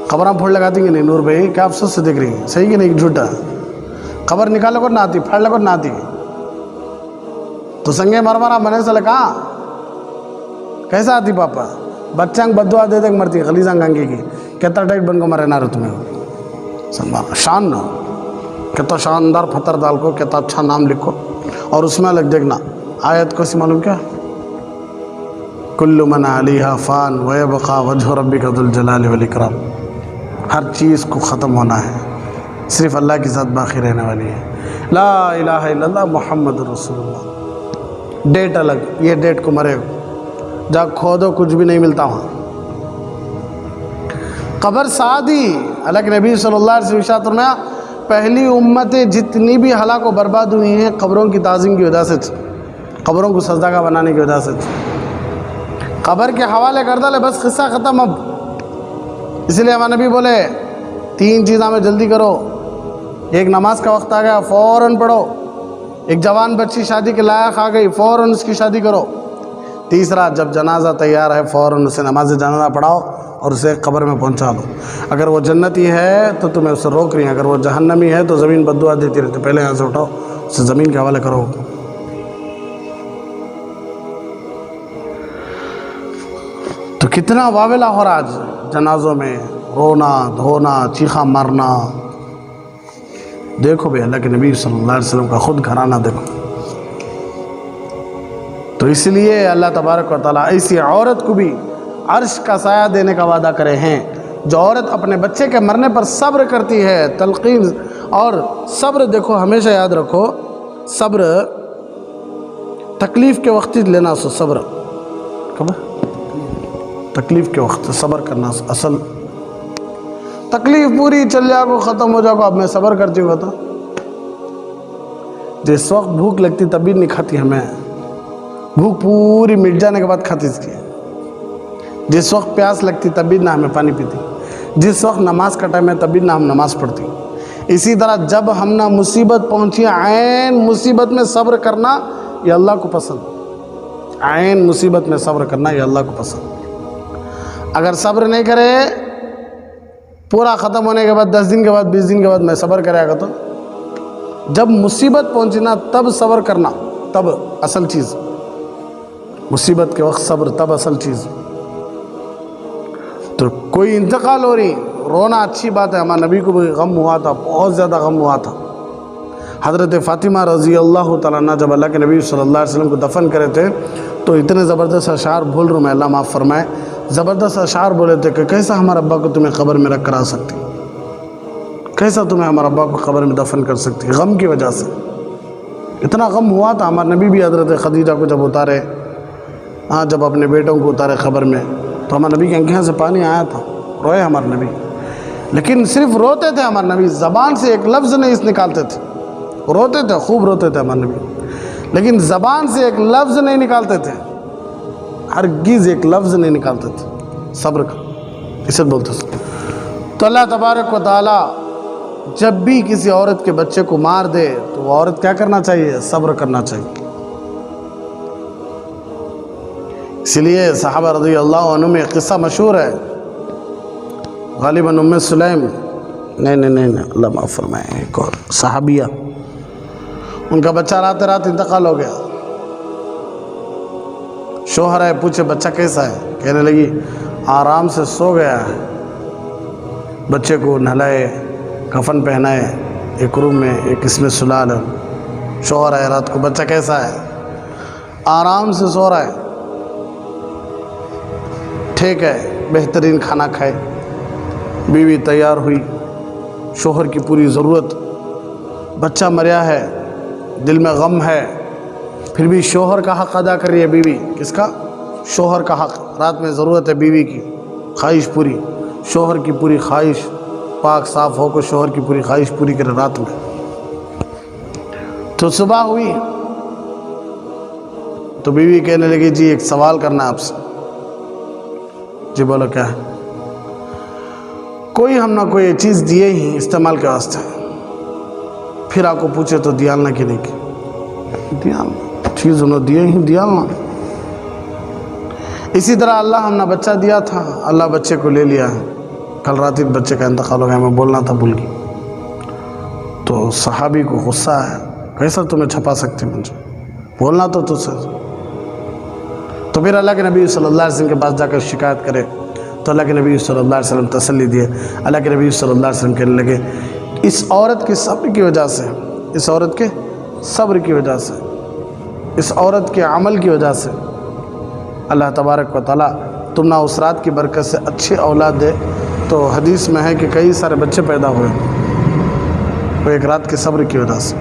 खबरां फोड़ लगाती कि नहीं नूर भाई, क्या अफसोस से देख रही है, सही कि नहीं झूठा। खबर निकालो को ना आती, फाड़ लगो ना आती, तो संगे मरमरा मने से लगा कैसा आती पापा बच्चा बदुआ दे दे मरती गलीजा गंगे की कितना टाइट बन को मरे ना तुम्हें सलमान शान ना कितना शानदार पत्थर डाल को कितना अच्छा नाम लिखो और उसमें लग देखना आयत को सी मालूम क्या कुल्लु मन अलीहा फ़ान व यबक़ा वजहु रब्बिका ज़ुल जलाली वल इकराम। हर चीज़ को ख़त्म होना है, सिर्फ अल्लाह की ज़ात बाकी रहने वाली है। ला इलाहा इल्लल्लाह मुहम्मदुर रसूलुल्लाह। डेट अलग, ये डेट को मरे जा खोदो कुछ भी नहीं मिलता वहाँ। कब्र सादी अलग नबी सल्लल्लाहु अलैहि वसल्लम में पहली उम्मतें जितनी भी हलाक व बर्बाद हुई हैं कब्रों की ताज़ीम की वजह से, कब्रों को सजदा बनाने की वजह से। कब्र के हवाले कर डाले बस किस्सा ख़त्म। अब इसलिए हमारे नबी बोले 3 चीज़ हमें जल्दी करो। एक नमाज का वक्त आ गया फ़ौरन पढ़ो। एक जवान बच्ची शादी के लायक आ गई फ़ौरन उसकी शादी करो। तीसरा जब जनाजा तैयार है फ़ौरन उसे नमाज जनाजा पढ़ाओ और उसे कब्र में पहुंचा लो। अगर वो जन्नती है तो तुम्हें उससे रोक रही है, अगर वो जहन्नमी है तो ज़मीन बद्दुआ देती रहती, पहले यहाँ से उठाओ उसे ज़मीन के हवाले करो। तो कितना वावेला हो रहा आज जनाजों में, रोना धोना चीखा मारना। देखो भाई अल्लाह के नबी सल्लल्लाहु अलैहि वसल्लम का खुद घराना देखो। तो इसलिए अल्लाह तबारक व तआला ऐसी औरत को भी अर्श का साया देने का वादा करे हैं जो औरत अपने बच्चे के मरने पर सब्र करती है। तलकीन और सब्र देखो हमेशा याद रखो, सब्र तकलीफ़ के वक्त लेना सो सब्र, खबर तकलीफ़ के वक्त सब्र करना असल। तकलीफ़ पूरी चल जाओ ख़त्म हो जाओ अब मैं सब्र करती हूँ तो जिस वक्त भूख लगती तभी नहीं खाती हमें, भूख पूरी मिट जाने के बाद खाती इसकी। जिस वक्त प्यास लगती तभी ना हमें पानी पीती, जिस वक्त नमाज का टाइम है तभी ना हम नमाज पढ़ती। इसी तरह जब हम ना मुसीबत पहुँची ऐन मुसीबत में सब्र करना ये अल्लाह को पसंद। ऐन मुसीबत में सब्र करना ये अल्लाह को पसंद। अगर सब्र नहीं करे पूरा ख़त्म होने के बाद 10 दिन के बाद 20 दिन के बाद मैं सब्र करेगा तो जब मुसीबत पहुँची ना तब सब्र करना, तब असल चीज़। मुसीबत के वक्त सब्र तब असल चीज़। तो कोई इंतकाल हो रही रोना अच्छी बात है। हमारे नबी को भी गम हुआ था, बहुत ज़्यादा गम हुआ था। हज़रत फ़ातिमा रज़ी अल्लाह तआला अन्हा जब अल्लाह के नबी सल्लल्लाहु अलैहि वसल्लम को दफन करे थे तो इतने ज़बरदस्त अशार भूल रहा हूँ मैं, अल्लाह माफ़ फरमाए, ज़बरदस्त अशार बोले थे कि कैसा हमारे अब्बा को तुम्हें कब्र में रख कर आ सकती, कैसा तुम्हें हमारे अब्बा को कब्र में दफन कर सकती। गम की वजह से इतना गम हुआ था। हमारे नबी भी हज़रत खदीजा को जब उतारे, हाँ जब अपने बेटों को उतारे खबर में तो हमारे नबी की आंखें से पानी आया था, रोए हमारे नबी। लेकिन सिर्फ रोते थे हमारे नबी, ज़बान से एक लफ्ज़ नहीं निकालते थे। रोते थे, खूब रोते थे हमारे नबी, लेकिन ज़बान से एक लफ्ज़ नहीं निकालते थे, हरगिज़ एक लफ्ज़ नहीं निकालते थे सब्र का, इसे बोलते थे। तो अल्लाह तबारक व तआला जब भी किसी औरत के बच्चे को मार दे तो वो औरत क्या करना चाहिए, सब्र करना चाहिए। इसलिए सहाबा रज़ी अल्लाह अन्हुम में क़िस्सा मशहूर है, गालिबन उम्मे सुलैम नहीं अल्लाह माफ़ फरमाए, एक और सहाबिया, उनका बच्चा रात रात इंतकाल हो गया। शोहर है, पूछे बच्चा कैसा है, कहने लगी आराम से सो गया है। बच्चे को नहलाए, कफन पहनाए, एक रूम में एक इसमें सुला लो। शोहर है, रात को बच्चा कैसा है, आराम से सो रहा है, ठीक है, बेहतरीन खाना खाए। बीवी तैयार हुई, शोहर की पूरी ज़रूरत, बच्चा मरिया है, दिल में गम है, फिर भी शोहर का हक़ अदा कर रही है बीवी। किसका? शोहर का हक़। रात में ज़रूरत है बीवी की, ख्वाहिश पूरी, शोहर की पूरी ख्वाहिश, पाक साफ़ होकर शोहर की पूरी ख्वाहिश पूरी करे रात में। तो सुबह हुई तो बीवी कहने लगी जी एक सवाल करना है आपसे। जी बोलो क्या है? कोई हम ना कोई चीज़ दिए ही इस्तेमाल के वास्ते, फिर आपको पूछे तो दियालना कि नहीं की दियालना, चीज़ उन्होंने दिए ही दियालना। इसी तरह अल्लाह हमने बच्चा दिया था, अल्लाह बच्चे को ले लिया है, कल रात बच्चे का इंतकाल हो गया, मैं बोलना था भूल गई। तो सहाबी को गुस्सा है, कैसा तुम्हें छपा सकते मुझे, बोलना तो तुझसे। तो फिर अल्लाह के नबी सल्लल्लाहु अलैहि वसल्लम के पास जाकर शिकायत करे तो अल्लाह के नबी सल्लल्लाहु अलैहि वसल्लम तसल्ली दिए। अल्लाह के नबी सल्लल्लाहु अलैहि वसल्लम कहने लगे इस औरत के सब्र की वजह से, इस औरत के सब्र की वजह से, इस औरत के अमल की वजह से अल्लाह तबारक व तआला तुम ना उस रात की बरकत से अच्छी औलाद दे। तो हदीस में है कि कई सारे बच्चे पैदा हुए वो एक रात के सब्र की वजह से।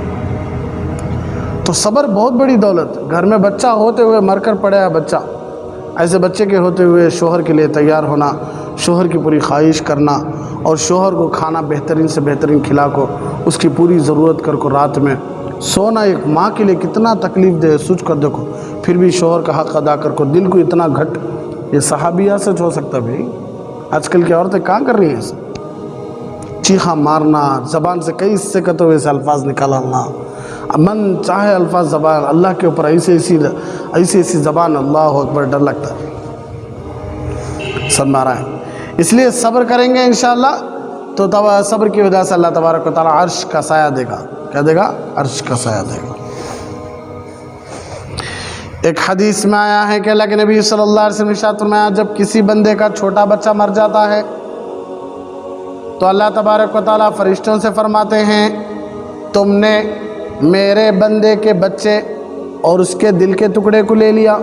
तो सब्र बहुत बड़ी दौलत। घर में बच्चा होते हुए मरकर पड़ा है बच्चा, ऐसे बच्चे के होते हुए शोहर के लिए तैयार होना, शोहर की पूरी ख्वाहिश करना और शोहर को खाना बेहतरीन से बेहतरीन खिला को उसकी पूरी ज़रूरत कर को रात में सोना एक माँ के लिए कितना तकलीफ़ दे सोच कर देखो। फिर भी शोहर का हक़ अदा कर को दिल को इतना घट, ये सहाबिया से हो सकता भाई। आजकल की औरतें कहाँ कर रही हैं? चीखा मारना, ज़बान से कई हिस्से कते हुए से अल्फाज निकालना, मन चाहे अल्फाज ज़बान अल्लाह के ऊपर ऐसी ऐसी ज़बान, अल्लाह अकबर, डर लगता है। सब मारा है। इसलिए सब्र करेंगे इंशाअल्लाह तो तब सब्र की वजह से अल्लाह तबारक व तआला अर्श का साया देगा। क्या देगा? अर्श का साया देगा। एक हदीस में आया है कि अल्लाह के नबी सल्लल्लाहु अलैहि वसल्लम इरशाद फरमाया जब किसी बंदे का छोटा बच्चा मर जाता है तो अल्लाह तबारक व तआला फरिश्तों से फरमाते हैं तुमने मेरे बंदे के बच्चे और उसके दिल के टुकड़े को ले लिया।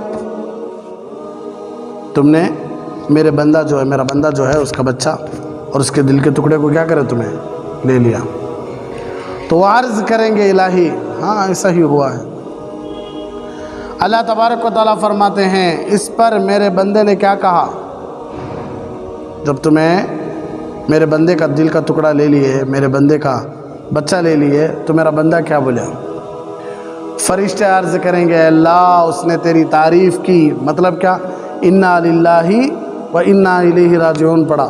तुमने मेरे बंदा जो है, मेरा बंदा जो है उसका बच्चा और उसके दिल के टुकड़े को क्या करे? तुम्हें ले लिया। तो वो अर्ज़ करेंगे इलाही हाँ ऐसा ही हुआ है। अल्लाह तबारक व तआला फरमाते हैं इस पर मेरे बंदे ने क्या कहा? जब तुम्हें मेरे बंदे का दिल का टुकड़ा ले लिए, मेरे बंदे का बच्चा ले लिए, तो मेरा बंदा क्या बोला? फरिश्ते अर्ज़ करेंगे अल्लाह उसने तेरी तारीफ़ की। मतलब क्या? इन्ना लिल्लाही व इन्ना इलैहि राजिऊन पढ़ा।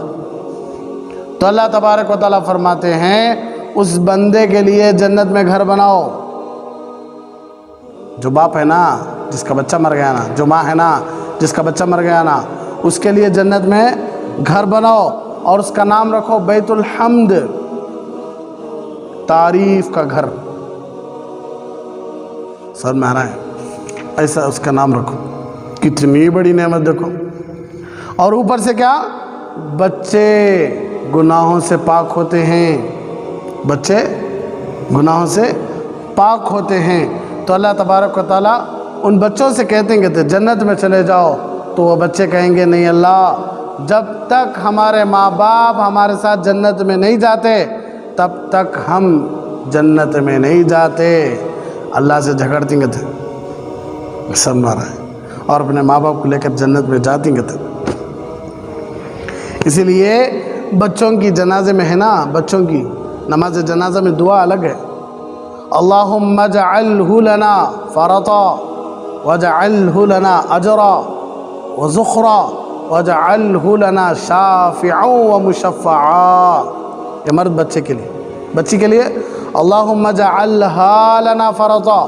तो अल्लाह तबारक व तआला फरमाते हैं उस बंदे के लिए जन्नत में घर बनाओ। जो बाप है ना जिसका बच्चा मर गया ना, जो माँ है ना जिसका बच्चा मर गया ना, उसके लिए जन्नत में घर बनाओ और उसका नाम रखो बैतुल हम्द, तारीफ का घर। सर में आ रहा है, ऐसा उसका नाम रखो। कितनी बड़ी नेमत देखो। और ऊपर से क्या? बच्चे गुनाहों से पाक होते हैं, बच्चे गुनाहों से पाक होते हैं। तो अल्लाह तबारक व तआला उन बच्चों से कहते हैं जन्नत में चले जाओ। तो वो बच्चे कहेंगे नहीं अल्लाह, जब तक हमारे माँ बाप हमारे साथ जन्नत में नहीं जाते तब तक हम जन्नत में नहीं जाते। अल्लाह से झगड़ती थे, सब मारा है, और अपने माँ बाप को लेकर जन्नत में जाती थे। इसीलिए बच्चों की जनाजे में है ना, बच्चों की नमाज जनाजा में दुआ अलग है। अल्लाहुम्मा जअल्हु लना फरता वजअल्हु लना अजरा व ज़ुखरा वजअल्हु लना शाफ़िअन व मुशफ़्फ़आ। ये मर्द बच्चे के लिए, बच्ची के लिए अल्लाहुम्मा जअल्हा लना फरता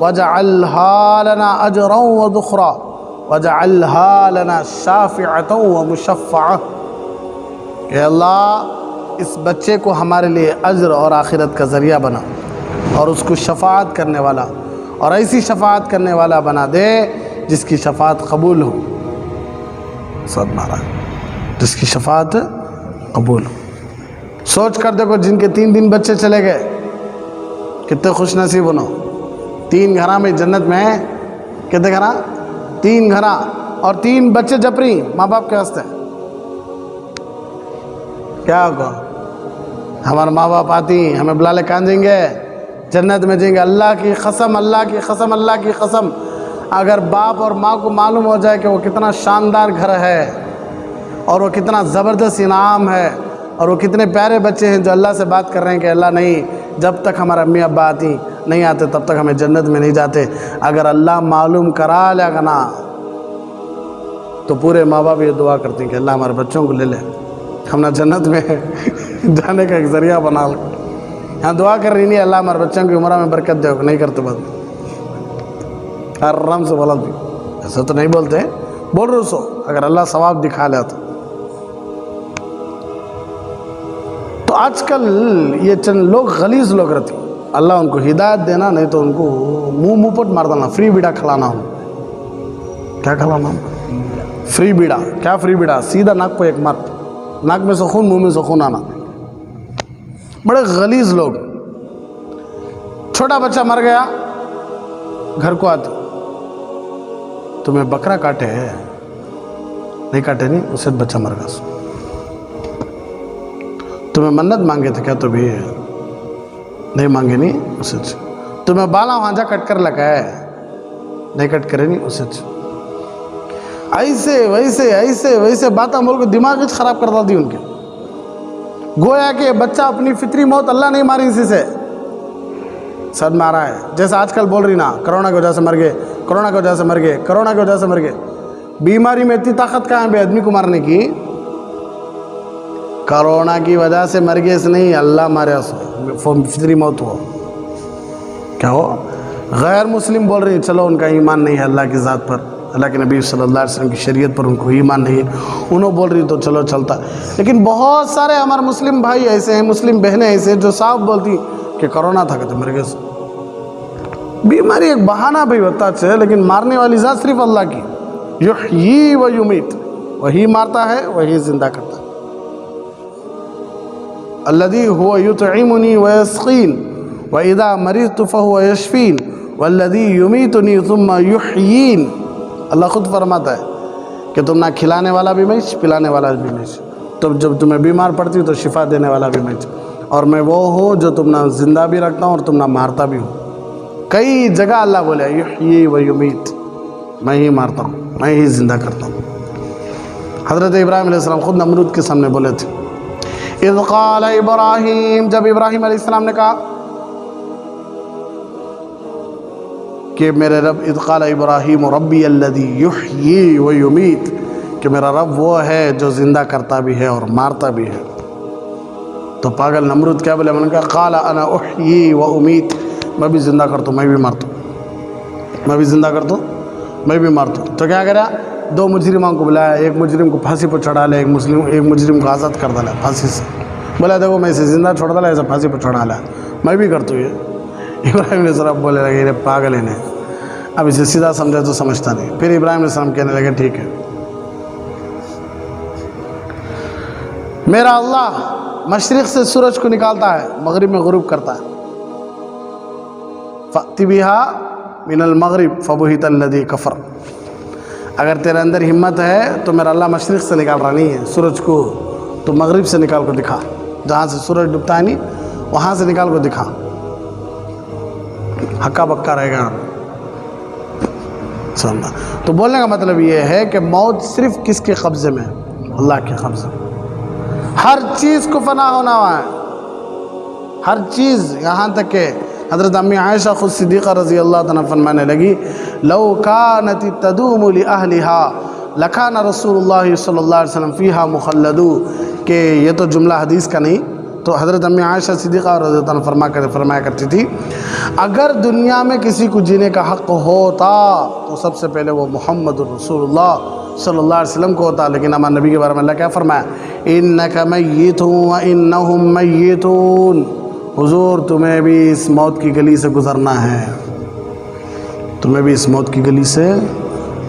वजअल्हा लना अजरा व ज़ुखरा वजअल्हा लना शाफ़िअतन व मुशफ़्फ़आ। कि अल्लाह इस बच्चे को हमारे लिए अज्र और आखिरत का ज़रिया बना और उसको शफ़ाअत करने वाला और ऐसी शफ़ाअत करने वाला बना दे जिसकी शफ़ाअत कबूल हो। सब मारा, जिसकी शफ़ाअत कबूल हो। सोच कर देखो जिनके 3 दिन बच्चे चले गए, कितने खुश नसीब बनो। 3 घरा में जन्नत में है, कितने घरा? 3 घरा, और 3 बच्चे जपरी माँ बाप के वास्ते। क्या होगा? हमारे माँ बाप आती हमें बुला ले कांदेंगे, जन्नत में जाएंगे। अल्लाह की कसम, अल्लाह की कसम, अल्लाह की कसम, अगर बाप और माँ को मालूम हो जाए कि वो कितना शानदार घर है और वो कितना ज़बरदस्त इनाम है और वो कितने प्यारे बच्चे हैं जो अल्लाह से बात कर रहे हैं कि अल्लाह नहीं, जब तक हमारे अम्मी अब्बा आती नहीं आते तब तक हमें जन्नत में नहीं जाते। अगर अल्लाह मालूम करा लेगा ना तो पूरे माँ बाप ये दुआ करते हैं कि अल्लाह हमारे बच्चों को ले ले, हम ना जन्नत में जाने का एक ज़रिया बना ले। यहाँ दुआ कर रही नहीं अल्लाह हमारे बच्चों की उम्र में बरकत दे, नहीं करते बात आराम से बोला दी, ऐसा तो नहीं बोलते, बोल रहे सो अगर अल्लाह सवाब दिखा ले तो आजकल ये चंद लोग गलीज लोग रहते, अल्लाह उनको हिदायत देना, नहीं तो उनको मुंह पोट मार देना। फ्री बीड़ा खिलाना हो। क्या खिलाना? फ्री बीड़ा। क्या फ्री बीड़ा? सीधा नाक पे एक मार, नाक में से खून, मुंह में से खून आना। बड़े गलीज लोग। छोटा बच्चा मर गया, घर को आते, तुम्हें बकरा काटे है? नहीं काटे, नहीं, उससे बच्चा मर गया। तुम्हें मन्नत मांगे थे क्या? तो भी नहीं मांगे, नहीं, उससे तुम्हें बाला वांझा कट कर लगा है? नहीं कट करे, नहीं, उससे ऐसे वैसे ऐसे वैसे बातें बोल के दिमाग ही खराब कर दी उनके। गोया कि बच्चा अपनी फितरी मौत अल्लाह नहीं मारी इसी से। सद मारा है। जैसे आजकल बोल रही ना, कोरोना की वजह से मर गए, कोरोना की वजह से मर गए, कोरोना की वजह से मर गए। बीमारी में इतनी ताकत कहाँ है बे आदमी को मारने की? कोरोना की वजह से मर गए, नहीं, अल्लाह मारे फितरी मौत हो। क्या हो? गैर मुस्लिम बोल रही, चलो उनका ईमान नहीं है अल्लाह की ज़ात पर, अल्लाह के नबी सल्लल्लाहु अलैहि वसल्लम की शरीयत पर उनको ईमान नहीं है, उन्होंने बोल रही तो चलो चलता। लेकिन बहुत सारे हमारे मुस्लिम भाई ऐसे हैं, मुस्लिम बहनें ऐसे हैं जो साफ बोलती कि कोरोना था, कहते मर गए। बीमारी एक बहाना भाई होता है, लेकिन मारने वाली ज़ात सिर्फ अल्लाह की। युहयी व युमीत, वही मारता है, वही जिंदा करता है। अल्लज़ी हुवा युतइमुनी व यस्कीन व इज़ा मरिज़तु फहुवा यशफीन वल्लज़ी युमीतुनी सुम्मा युहयीन। अल्लाह खुद फरमाता है कि तुम ना खिलाने वाला भी मैं, पिलाने वाला भी मैं, तो जब तुम्हें बीमार पड़ती तो शिफा देने वाला भी मैं, और मैं वो हूँ जो तुम ना जिंदा भी रखता हूँ और तुम ना मारता भी हूँ। कई जगह अल्लाह बोले युहयी व युमीत, मैं ही मारता हूँ, मैं ही जिंदा करता हूँ। हज़रत इब्राहिम अलैहिस्सलाम खुद नमरूद के सामने बोले थे, इज़ क़ाल इब्राहीम, जब इब्राहिम अलैहिस्सलाम ने कहा कि मेरे रब, इज़ क़ाल इब्राहीम रब्बी अल्लज़ी युहयी व युमीत, कि मेरा रब वो है जो ज़िंदा करता भी है और मारता भी है। तो पागल नमरूद क्या बोले? मैंने कहा क़ाल अना उहयी व उमीत, मैं भी ज़िंदा करता हूँ, मैं भी मारता हूँ, मैं भी ज़िंदा करता हूँ, मैं भी मारता हूँ। तो क्या करा? दो मुजरिमों को बुलाया, एक मुजरिम को फांसी पर चढ़ा लिया, एक मुजरिम को आज़ाद कर डाला फांसी से। बोला देखो मैं इसे ज़िंदा छोड़ डाला, ऐसा फांसी पर चढ़ा लिया, मैं भी करता हूँ ये। इब्राहिम अलैहिस्सलाम बोले लगे ये पागल है नहीं, अब इसे सीधा समझा तो समझता नहीं। फिर इब्राहिम अलैहिस्सलाम कहने लगे ठीक है, मेरा अल्लाह मशरिक़ से सूरज को निकालता है, मगरिब में गुरूब करता है। फ़अति बिहा मिनल मगरिब फ़बुहितल्लज़ी कफ़र। अगर तेरे अंदर हिम्मत है तो मेरा अल्लाह मशरिक़ से निकाल रहा नहीं है सूरज को, तो मगरिब से निकाल को दिखा, जहाँ से सूरज डूबता है नहीं वहाँ से निकाल को दिखा, हक्का बक्का रहेगा। समझा? तो बोलने का मतलब ये है कि मौत सिर्फ किसके कब्ज़े में? अल्लाह के कब्ज़े में। हर चीज़ को फना होना है, हर चीज़, यहाँ तक के हज़रत अम्मी आयशा खुद सिद्दीक़ा रज़ी अल्लाह तआला फरमाने लगी, लौ कानति तदूमु लि अहलिहा लकाना रसूलुल्लाह सल्लल्लाहु अलैहि वसल्लम फ़ीहा मुख़ल्लदू, कि ये तो जुमला हदीस का नहीं, तो हज़रत अम्मी आयशा सिद्दीक़ा रज़ी अल्लाह तआला फरमाया करती थी, अगर दुनिया में किसी को जीने का हक़ होता तो सबसे पहले वो मुहम्मदुर रसूलुल्लाह सल्लल्लाहु अलैहि वसल्लम को होता। लेकिन हमारे नबी के बारे में अल्लाह क्या फरमाया? इन्नका मय्यितुन व इन्नहुम मय्यितून, हुजूर तुम्हें भी इस मौत की गली से गुज़रना है, तुम्हें भी इस मौत की गली से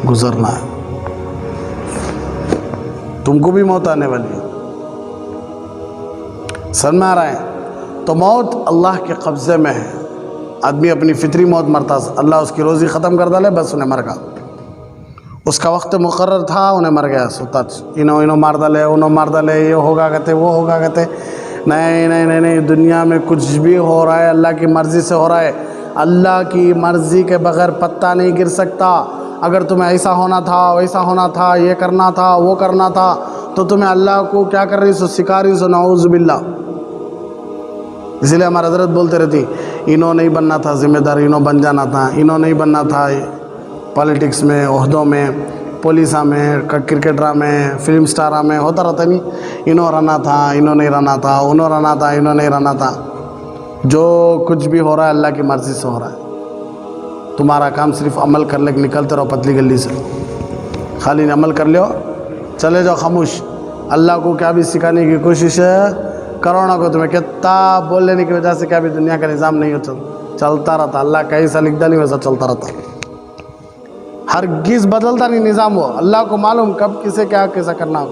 गुज़रना है, तुमको भी मौत आने वाली है। समझ में आ रहा है? तो मौत अल्लाह के कब्ज़े में है। आदमी अपनी फितरी मौत मरता, अल्लाह उसकी रोज़ी ख़त्म कर डाले, बस उन्हें मर गया, उसका वक्त मुकर्रर था, उन्हें मर गया सोता, इनो मार डाले, उन्हों मार डाले, ये होगा कहते, वो होगा कहते। नहीं नहीं नहीं नहीं, दुनिया में कुछ भी हो रहा है अल्लाह की मर्ज़ी से हो रहा है। अल्लाह की मर्ज़ी के बग़ैर पत्ता नहीं गिर सकता। अगर तुम्हें ऐसा होना था, वैसा होना था, ये करना था, वो करना था, तो तुम्हें अल्लाह को क्या कर रही सो, सिखा रही सो, नाऊज़ु बिल्लाह। इसलिए हमारा हज़रत बोलते रहती, इन्हों नहीं बनना था ज़िम्मेदार, इन्हों बन जाना था, इन्हों नहीं बनना था पॉलिटिक्स में, ओहदों में, पुलिसा में, क्रिकेटरा में, फिल्म स्टारा में, होता रहता नहीं, इन्हों रहना था, इन्हों नहीं रहना था, उन्हों रहना था, इन्हों नहीं रहना था। जो कुछ भी हो रहा है अल्लाह की मर्ज़ी से हो रहा है। तुम्हारा काम सिर्फ अमल कर ले, निकलते रहो पतली गली से, खाली अमल कर लो, चले जाओ खामोश। अल्लाह को क्या भी सिखाने की कोशिश है कोरोना को तुम्हें कितना बोल लेने की वजह से क्या भी दुनिया का निज़ाम नहीं हो चलता रहता। अल्लाह कैसा लिखता नहीं वैसा चलता रहता। हरगिज़ बदलता नहीं निज़ाम वो। अल्लाह को मालूम कब किसे क्या कैसा करना हो।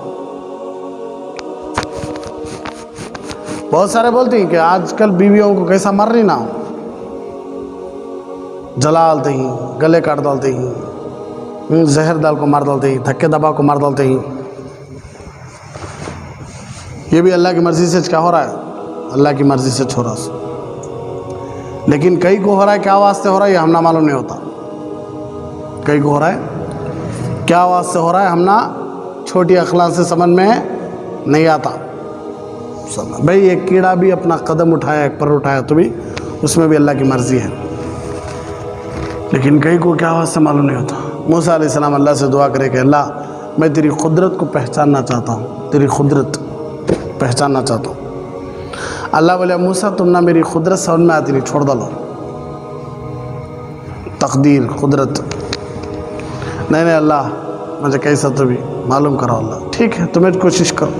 बहुत सारे बोलते हैं कि आजकल बीवियों को कैसा मर रही ना हो, जला डालते ही, गले काट डालते ही, जहर डाल को मार डालते ही, धक्के दबा को मार डालते ही। ये भी अल्लाह की मर्ज़ी से क्या हो रहा है? अल्लाह की मर्ज़ी से हो रहा है। लेकिन कई को हो रहा है, क्या वास्ते हो रहा है ये हमना मालूम नहीं होता। कई को हो रहा है, क्या वास्ते हो रहा है हमना छोटी अखलाक से समझ में नहीं आता। भाई एक कीड़ा भी अपना कदम उठाया, एक पर उठाया तो भी उसमें भी अल्लाह की मर्ज़ी है। लेकिन कई को क्या वास्ते मालूम नहीं होता। मूसा अलैहिस्सलाम अल्लाह से दुआ करे कि अल्लाह मैं तेरी कुदरत को पहचानना चाहता हूँ, तेरी कुदरत पहचानना चाहता हूँ। अल्लाह बोले मूसा तुम ना मेरी कुदरत समझ में आती नहीं, छोड़ डालो। तकदीर कुदरत नहीं अल्लाह मुझे कैसा तो भी मालूम करो। अल्लाह ठीक है तुम्हें कोशिश करो।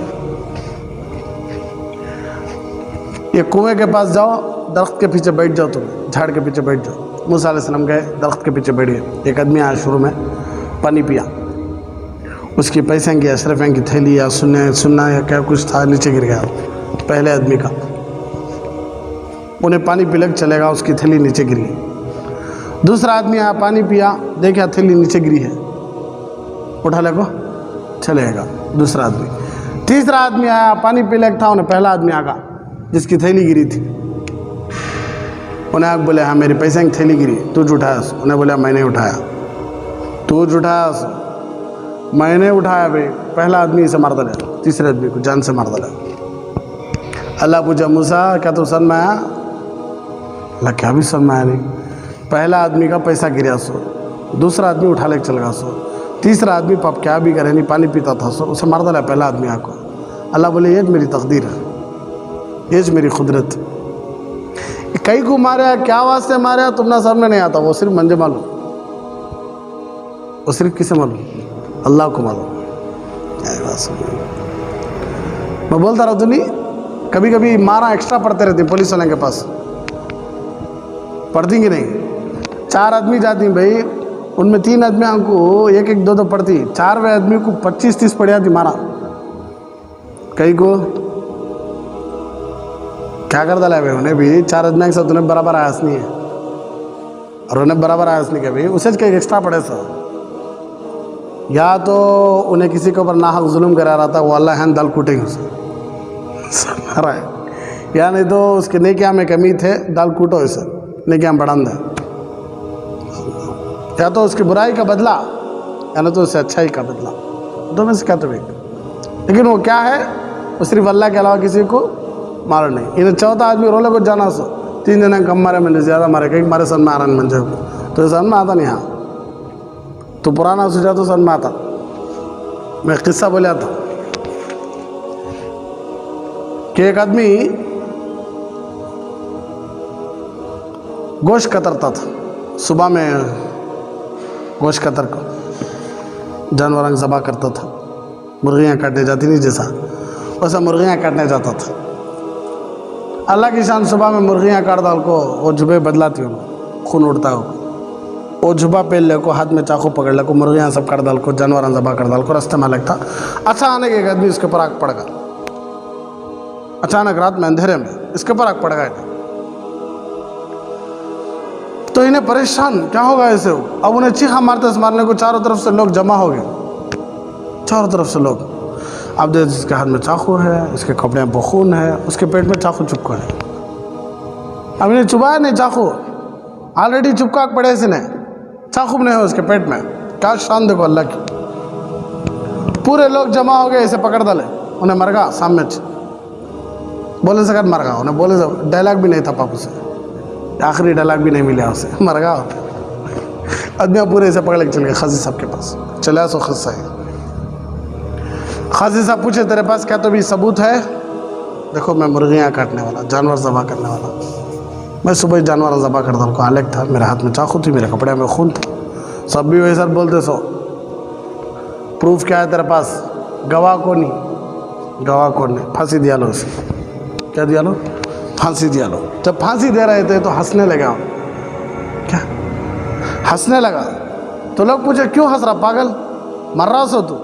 ये कुएं के पास जाओ, दरख्त के पीछे बैठ जाओ, तुम झाड़ के पीछे बैठ जाओ। मूसा अलैहिस्सलाम गए, दरख्त के पीछे बैठ गए। एक आदमी आया, शुरू में पानी पिया, उसकी पैसे की अशरफ की थैली या सुन्ना या क्या कुछ था नीचे गिर गया पहले आदमी का। उन्हें पानी पिलक चलेगा, उसकी थैली नीचे गिर गई। दूसरा आदमी आया, पानी पिया, देखा थैली नीचे गिरी है, उठा ले को चलेगा दूसरा आदमी। तीसरा आदमी आया, पानी पिलक था, उन्हें पहला आदमी आगा जिसकी थैली गिरी थी। उन्हें आग बोले हाँ मेरी पैसे की थैली गिरी, तू उठाया? उन्हें बोला मैंने उठाया। तू उठाया? मैंने उठाया। भाई पहला आदमी इसे मार डाला, तीसरे आदमी को जान से मार डाला। अल्लाह पूछा मूसा क्या तू समझ में आया? अल्लाह क्या भी समझ में आया नहीं। पहला आदमी का पैसा गिरा सो, दूसरा आदमी उठा ले चल गया सो, तीसरा आदमी पाप क्या भी करे नहीं, पानी पीता था सो, उसे मार डाला पहला आदमी आको। अल्लाह बोले ये मेरी तकदीर है, ये मेरी कुदरत। कई को मारा, क्या वास्ते मारा तुम ना समझ में नहीं आता। वो सिर्फ मंजे मालूम, वो सिर्फ किसे मालूम? अल्लाह को मालूम। मैं बोलता रहा तो नहीं, कभी कभी मारा एक्स्ट्रा पढ़ते रहते पुलिस वाले के पास, पढ़ती कि नहीं? 4 आदमी जाती भाई, उनमें 3 आदमी को एक एक 2 पढ़ती, 4वें आदमी को 25-30 पड़ जाती मारा। कई को क्या कर डाला भाई, उन्हें भी 4 आदमी के साथ उन्हें बराबर आयास नहीं है, और उन्हें बराबर आयास नहीं है भाई, उसे कहीं एक्स्ट्रा पड़े सर। या तो उन्हें किसी के ऊपर नाहक जुल्म करा रहा था, वो अल्लाह हैन दल कूटेंगे उसे, या नहीं तो उसके नेकियां में कमी थे, दाल कूटो इसे, नेकियां बढ़ा दे। या तो उसकी बुराई का बदला, या नहीं तो उससे अच्छाई का बदला, दो में से क्या तो भी। लेकिन वो क्या है, वो सिर्फ अल्लाह के अलावा किसी को मारा नहीं। इन्हें 14 आदमी रोले को जाना सो, 3 जना कम मारे, मैंने ज़्यादा मारे, कहीं मारे सन में आ रहा मन जाओ तो सन में आता नहीं। हाँ तो पुराना सोचा तो सन में आता। मैं किस्सा बोला था कि एक आदमी गोश्त कतरता था, सुबह में गोश्त कतर को जानवर ज़बा करता था, मुर्गियाँ काटने जाती नहीं जैसा, वैसा मुर्गियाँ काटने जाता था। अल्लाह की शान, सुबह में मुर्गियाँ काट डाल को वो जुबे बदलाती हो, खून उड़ता हो, वो जुबा पहन ले को, हाथ में चाकू पकड़ ले को, मुर्गियाँ सब काट डाल को, जानवर ज़बा कर डाल को, रास्ते में लगता। अचानक एक आदमी इसके ऊपर आग पड़ गया, अचानक रात में अंधेरे में इसके ऊपर आग पड़ गया। तो इन्हें परेशान क्या होगा ऐसे हो। अब उन्हें चीखा मारने को चारों तरफ से लोग जमा हो गए, चारों तरफ से लोग। अब देख इसके हाथ में चाकू है, इसके कपड़े में खून है, उसके पेट में चाकू चुपका है। अब इन्हें चुभाया नहीं चाकू, ऑलरेडी चुपका पड़े इसने, चाकू नहीं है उसके पेट में। क्या शान देखो अल्लाह की। पूरे लोग जमा हो गए, इसे पकड़ डाले, उन्हें मर गया सामने बोले से मर गया। उन्हें बोले डायलॉग भी नहीं था पापू से, आखिरी डायलॉग भी नहीं मिला उसे, मर गया। आदमी पूरे इसे पकड़ के चल गए खाजी साहब के पास। चला सो खस्सा है। खाजी साहब पूछे तेरे पास क्या तो भी सबूत है? देखो मैं मुर्गियाँ काटने वाला, जानवर ज़बा करने वाला, मैं सुबह जानवर ज़बा कर डाल को आलेख था, मेरे हाथ में चाकू थी, मेरे कपड़े में खून था, सब भी वैसा बोलते। सो प्रूफ क्या है तेरे पास? गवाह को नहीं, गवाह को नहीं, फांसी दिया लो उसे। क्या दिया लो, फांसी दिया लो। जब फांसी दे रहे थे तो हंसने लगा, क्या हंसने लगा। तो लोग पूछे क्यों हंस रहा, पागल मर रहा सो तू?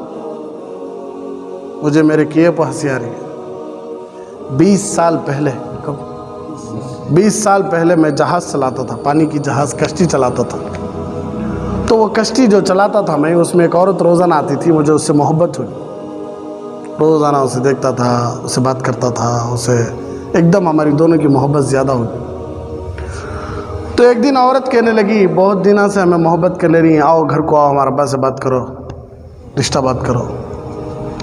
मुझे मेरे किए पर हंसी आ रही है। 20 साल पहले, कब 20 साल पहले मैं जहाज़ चलाता था, पानी की जहाज़, कश्ती चलाता था। तो वो कश्ती जो चलाता था मैं, उसमें एक औरत रोज़ाना आती थी, मुझे उससे मोहब्बत हुई। रोज़ाना उसे देखता था, उससे बात करता था, उसे एकदम हमारी दोनों की मोहब्बत ज़्यादा हुई। तो एक दिन औरत कहने लगी, बहुत दिनों से हमें मोहब्बत कर ले रही हैं, आओ घर को आओ, हमारे अब्बा से बात करो, रिश्ता बात करो।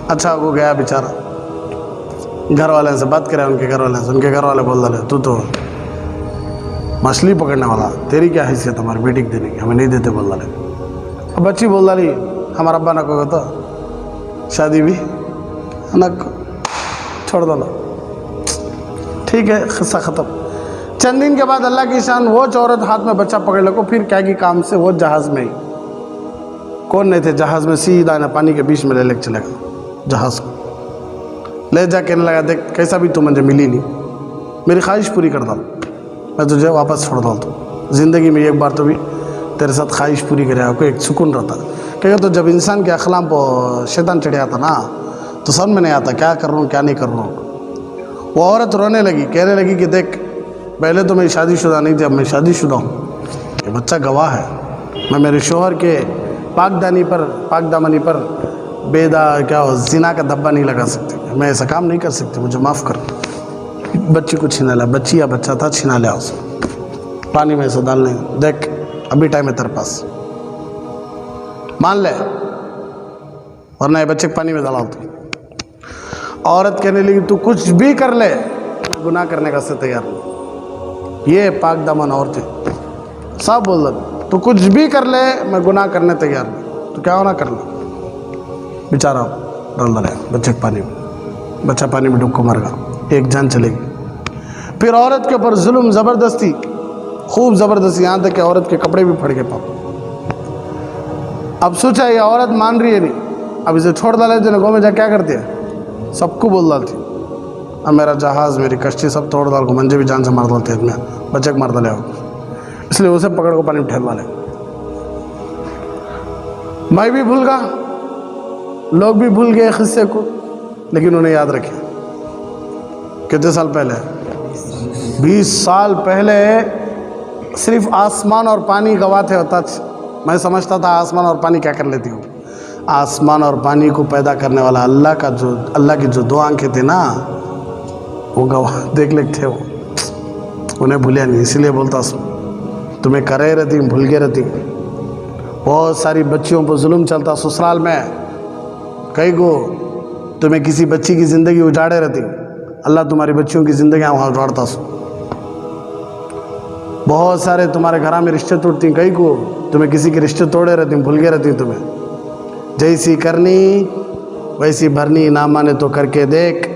अच्छा वो गया बेचारा, घर वाले से बात करे, उनके घर वाले से, उनके घर वाले बोल रहे तू तो मछली पकड़ने वाला, तेरी क्या हैसियत हमारी बेटी को देने की, हमें नहीं देते बोल रहे। अब बच्ची बोल रही हमारा अब्बा ना को तो शादी भी ना छोड़ दो, ठीक है, किस्सा ख़त्म। चंद दिन के बाद अल्लाह की शान, वो औरत हाथ में बच्चा पकड़ लो, फिर क्या की काम से वो जहाज़ में ही, कौन नहीं थे जहाज़ में, सीधा ना पानी के बीच में ले लेकर चलेगा जहाज़ को, ले जा कहने लगा देख कैसा भी तू मुझे मिली नहीं, मेरी ख्वाहिश पूरी कर दो, मैं तुझे वापस छोड़ दूँ। तो ज़िंदगी में एक बार तो भी तेरे साथ ख्वाहिश पूरी करे, आपको एक सुकून रहता। कहेगा तो जब इंसान के अखलाम पर शैतान चढ़ आता ना, तो समझ में नहीं आता क्या कर रहा हूँ क्या नहीं कर रहा हूँ। वो औरत रोने लगी, कहने लगी कि देख पहले तो मैं शादीशुदा नहीं थी, अब मैं शादीशुदा हूँ, ये बच्चा गवाह है, मैं मेरे शोहर के पाकदामनी पर बेदा क्या हो जिना का धब्बा नहीं लगा सकती, मैं ऐसा काम नहीं कर सकती, मुझे माफ़ कर। बच्ची को छीना लिया, बच्ची या बच्चा था, छीना लिया उसे, पानी में से डालने, देख अभी टाइम है तेरे पास, मान ले वरना ये बच्चे को पानी में डाला तू। औरत कहने लगी तू कुछ भी कर ले, मैं गुनाह करने का से तैयार नहीं। ये पाक दामन औरतें सब बोल रहे तू कुछ भी कर ले, मैं गुनाह करने तैयार नहीं, तो क्या होना कर ले। बेचारा डाल डाले बच्चे को पानी में, बच्चा पानी में डूब को मर गया, एक जान चलेगी। फिर औरत के ऊपर जुल्म ज़बरदस्ती, खूब ज़बरदस्ती, यहाँ तक कि औरत के कपड़े भी फड़ गए पाप। अब सोचा ये औरत मान रही है नहीं, अब इसे छोड़ डाले जो गाँव में जा क्या करती है, सबको बोल डालती, अब मेरा जहाज़ मेरी कश्ती सब तोड़ डाल को, मंजे भी जान से मार डालते हैं, मैं बच्चे को मार डाले, इसलिए उसे पकड़ को पानी में ठहर डाले। मैं भी भूल गया, लोग भी भूल गए किस्से को, लेकिन उन्हें याद रखे। कितने साल पहले, 20 साल पहले सिर्फ आसमान और पानी गवाह थे होता। मैं समझता था आसमान और पानी क्या कर लेती हूँ, आसमान और पानी को पैदा करने वाला अल्लाह का जो, अल्लाह की जो 2 आंखें थे ना, वो गवाह देख लेते थे, वो उन्हें भूलिया नहीं। इसलिए बोलता तुम्हें करे रहती, भूल के रहती। बहुत सारी बच्चियों पर जुल्म चलता ससुराल में, कई को तुम्हें किसी बच्ची की ज़िंदगी उजाड़े रहती, अल्लाह तुम्हारी बच्चियों की ज़िंदगी वहाँ उजाड़ता। बहुत सारे तुम्हारे घर में रिश्ते टूटती, कई को तुम्हें किसी के रिश्ते तोड़े रहती, भूल के रहती। तुम्हें जैसी करनी वैसी भरनी, ना माने तो करके देख,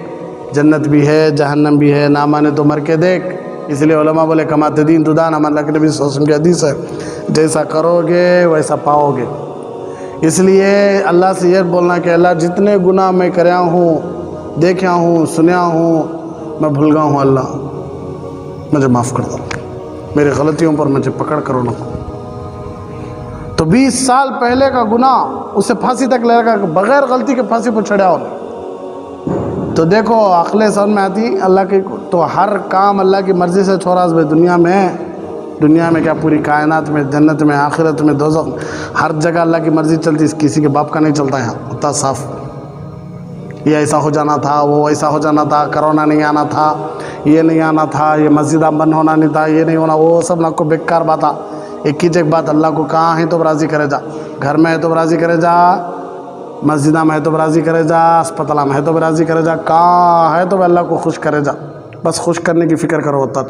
जन्नत भी है जहन्नम भी है, ना माने तो मर के देख। इसलिए उलमा बोले कमाते दीन तुदान, हमारे नबी सल्लल्लाहु अलैहि वसल्लम की हदीस है, जैसा करोगे वैसा पाओगे। इसलिए अल्लाह से यह बोलना कि अल्लाह जितने गुनाह मैं कराया हूँ, देखा हूँ, सुना हूँ, मैं भूल गया हूँ, अल्लाह मुझे माफ़ कर दो, मेरी गलतियों पर मुझे पकड़ करो ना। तो 20 साल पहले का गुनाह उसे फांसी तक ले लगा, बगैर गलती के फांसी पर चढ़ा हो। तो देखो अक्ल समझ में आती अल्लाह की, तो हर काम अल्लाह की मर्ज़ी से छोड़ा भाई। दुनिया में क्या, पूरी कायनात में, जन्नत में, आखिरत में, दोज़ख, हर जगह अल्लाह की मर्ज़ी चलती, किसी के बाप का नहीं चलता। यहाँ उतना साफ, ये ऐसा हो जाना था, वो ऐसा हो जाना था, कोरोना नहीं आना था, ये नहीं आना था, ये मस्जिद बंद होना नहीं था, ये नहीं होना, वो सब ना को बेकार बात। एक ही एक बात, अल्लाह को कहाँ है तो राज़ी करे जा, घर में है तो राज़ी करे जा, मस्जिद में है तो राज़ी करे जा, अस्पताल में है तो राज़ी करे जा, कहाँ है तो अल्लाह को खुश करे जा। बस खुश करने की फ़िक्र करो होता।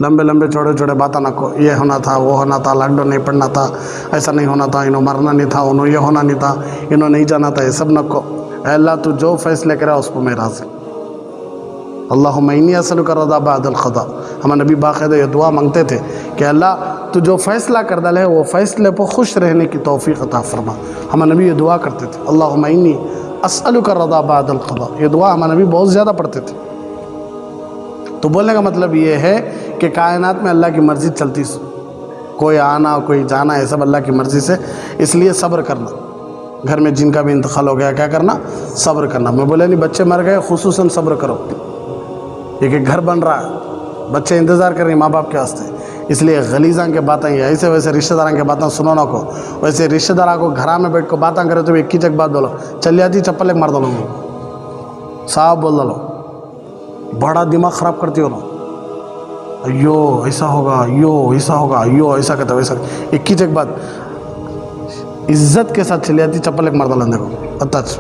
लंबे लंबे चौड़े चौड़े बात ना को, ये होना था, वो होना था, लॉकडाउन नहीं पड़ना था, ऐसा नहीं होना था, इन्हों मरना नहीं था, उन्होंने ये होना नहीं था, इन्हों नहीं जाना था, ये सब न को। अल्लाह तू जो फैसले करे उस पर मैं राज़ी। अल्लाहुम्मा इन्नी असअलुका रज़ा बअदल क़ज़ा। हमारे नबी बाक़ायदा ये दुआ मांगते थे कि अल्लाह तू जो फ़ैसला कर डाले वो फ़ैसले पर खुश रहने की तौफ़ीक़ अता फ़रमा। हमारे नबी ये दुआ करते थे, अल्लाहुम्मा इन्नी असअलुका रज़ा बअदल क़ज़ा। ये दुआ हमारे नबी बहुत ज़्यादा पढ़ते थे। तो बोलने का मतलब ये है कि कायनात में अल्लाह की मर्ज़ी चलती, कोई आना कोई जाना है सब अल्लाह की मर्ज़ी से। इसलिए सब्र करना, घर में जिनका भी इंतकाल हो गया क्या करना, सब्र करना। मैं बोले नहीं बच्चे मर गए खुसूसन सब्र करो, एक घर बन रहा है, बच्चे इंतज़ार कर रहे हैं माँ बाप के वास्ते, इसलिए गलीज़ा के बातें ऐसे वैसे रिश्तेदारों के बातें सुनो ना को, वैसे रिश्तेदार को घर में बैठ को बातें करे तो एक ही जग बात बोलो, चल जाती चप्पल एक मार दो, साफ बोल दो, बड़ा दिमाग ख़राब करती हो ना, अयो ऐसा होगा, अयो ऐसा होगा, अयो ऐसा कहते वैसा, एक ही जग बात इज्जत के साथ चली जाती, चप्पल एक मार दो लंदे को अतच।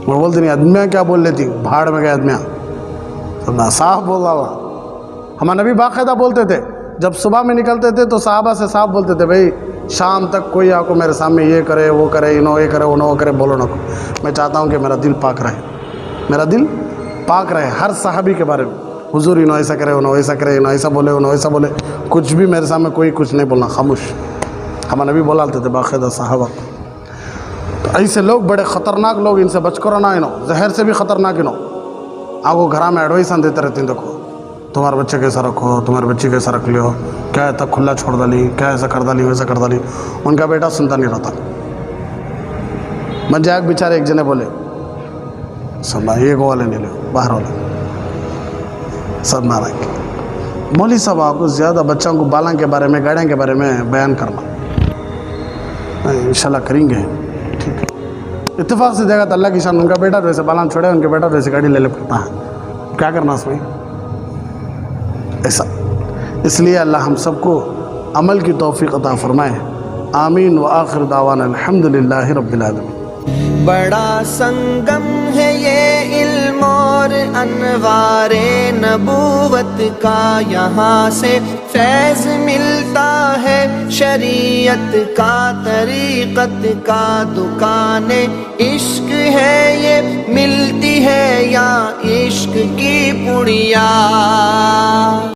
मैं बोलती नहीं आदमियाँ क्या बोल लेती, भाड़ में गए आदमियाँ, समझा, साफ बोल रहा हुआ। हमारे नबी बाकायदा बोलते थे, जब सुबह में निकलते थे तो साहबा से साफ बोलते थे, भाई शाम तक कोई आको मेरे सामने ये करे वो करे, इनो ये करे उनो करे, बोलो ना को, मैं चाहता हूँ कि मेरा दिल पाक रहे, मेरा दिल पाक रहे। हर सहाबी के बारे में हुजूर इनो ऐसा करे, उनो ऐसा करे, इनो ऐसा बोले, उनो ऐसा बोले, कुछ भी मेरे सामने कोई कुछ नहीं बोलना, खामोश। हमारे नबी बोलाते थे बाकायदा साहबा। तो ऐसे लोग बड़े ख़तरनाक लोग, इनसे बच करो ना, इनो जहर से भी ख़तरनाक इनो। आपको घर में एडवाइस देते रहते हैं, देखो तुम्हारे बच्चे कैसा रखो, तुम्हारे बच्ची कैसा रख लियो, क्या तक खुला छोड़ डाली, क्या ऐसा कर डाली वैसा कर डाली। उनका बेटा सुनता नहीं रहता। मजाक बेचारे एक जने बोले, सब ये गो वाले नहीं लो, बाहर वाले सब मारा के। मौली साहब आपको ज़्यादा बच्चों को बालों के बारे में, गाड़ियों के बारे में बयान करना इंशाल्लाह करेंगे, ठीक है। इत्तेफाक से देखा तो अल्लाह की शान, उनका बेटा वैसे बालान छोड़े, उनके बेटा वैसे गाड़ी ले पड़ता है, क्या करना उसमें ऐसा। इसलिए अल्लाह हम सबको अमल की तौफीक अता फरमाए। आमीन व आखिर दावाना अल्हम्दुलिल्लाहि रब्बिल आलमीन। बड़ा संगम है ये इल्म और अनवारे नबूवत का, यहाँ से फैज़ मिलता है शरीयत का, तरीक़त का दुकाने इश्क है ये मिलती है या इश्क की पुड़िया।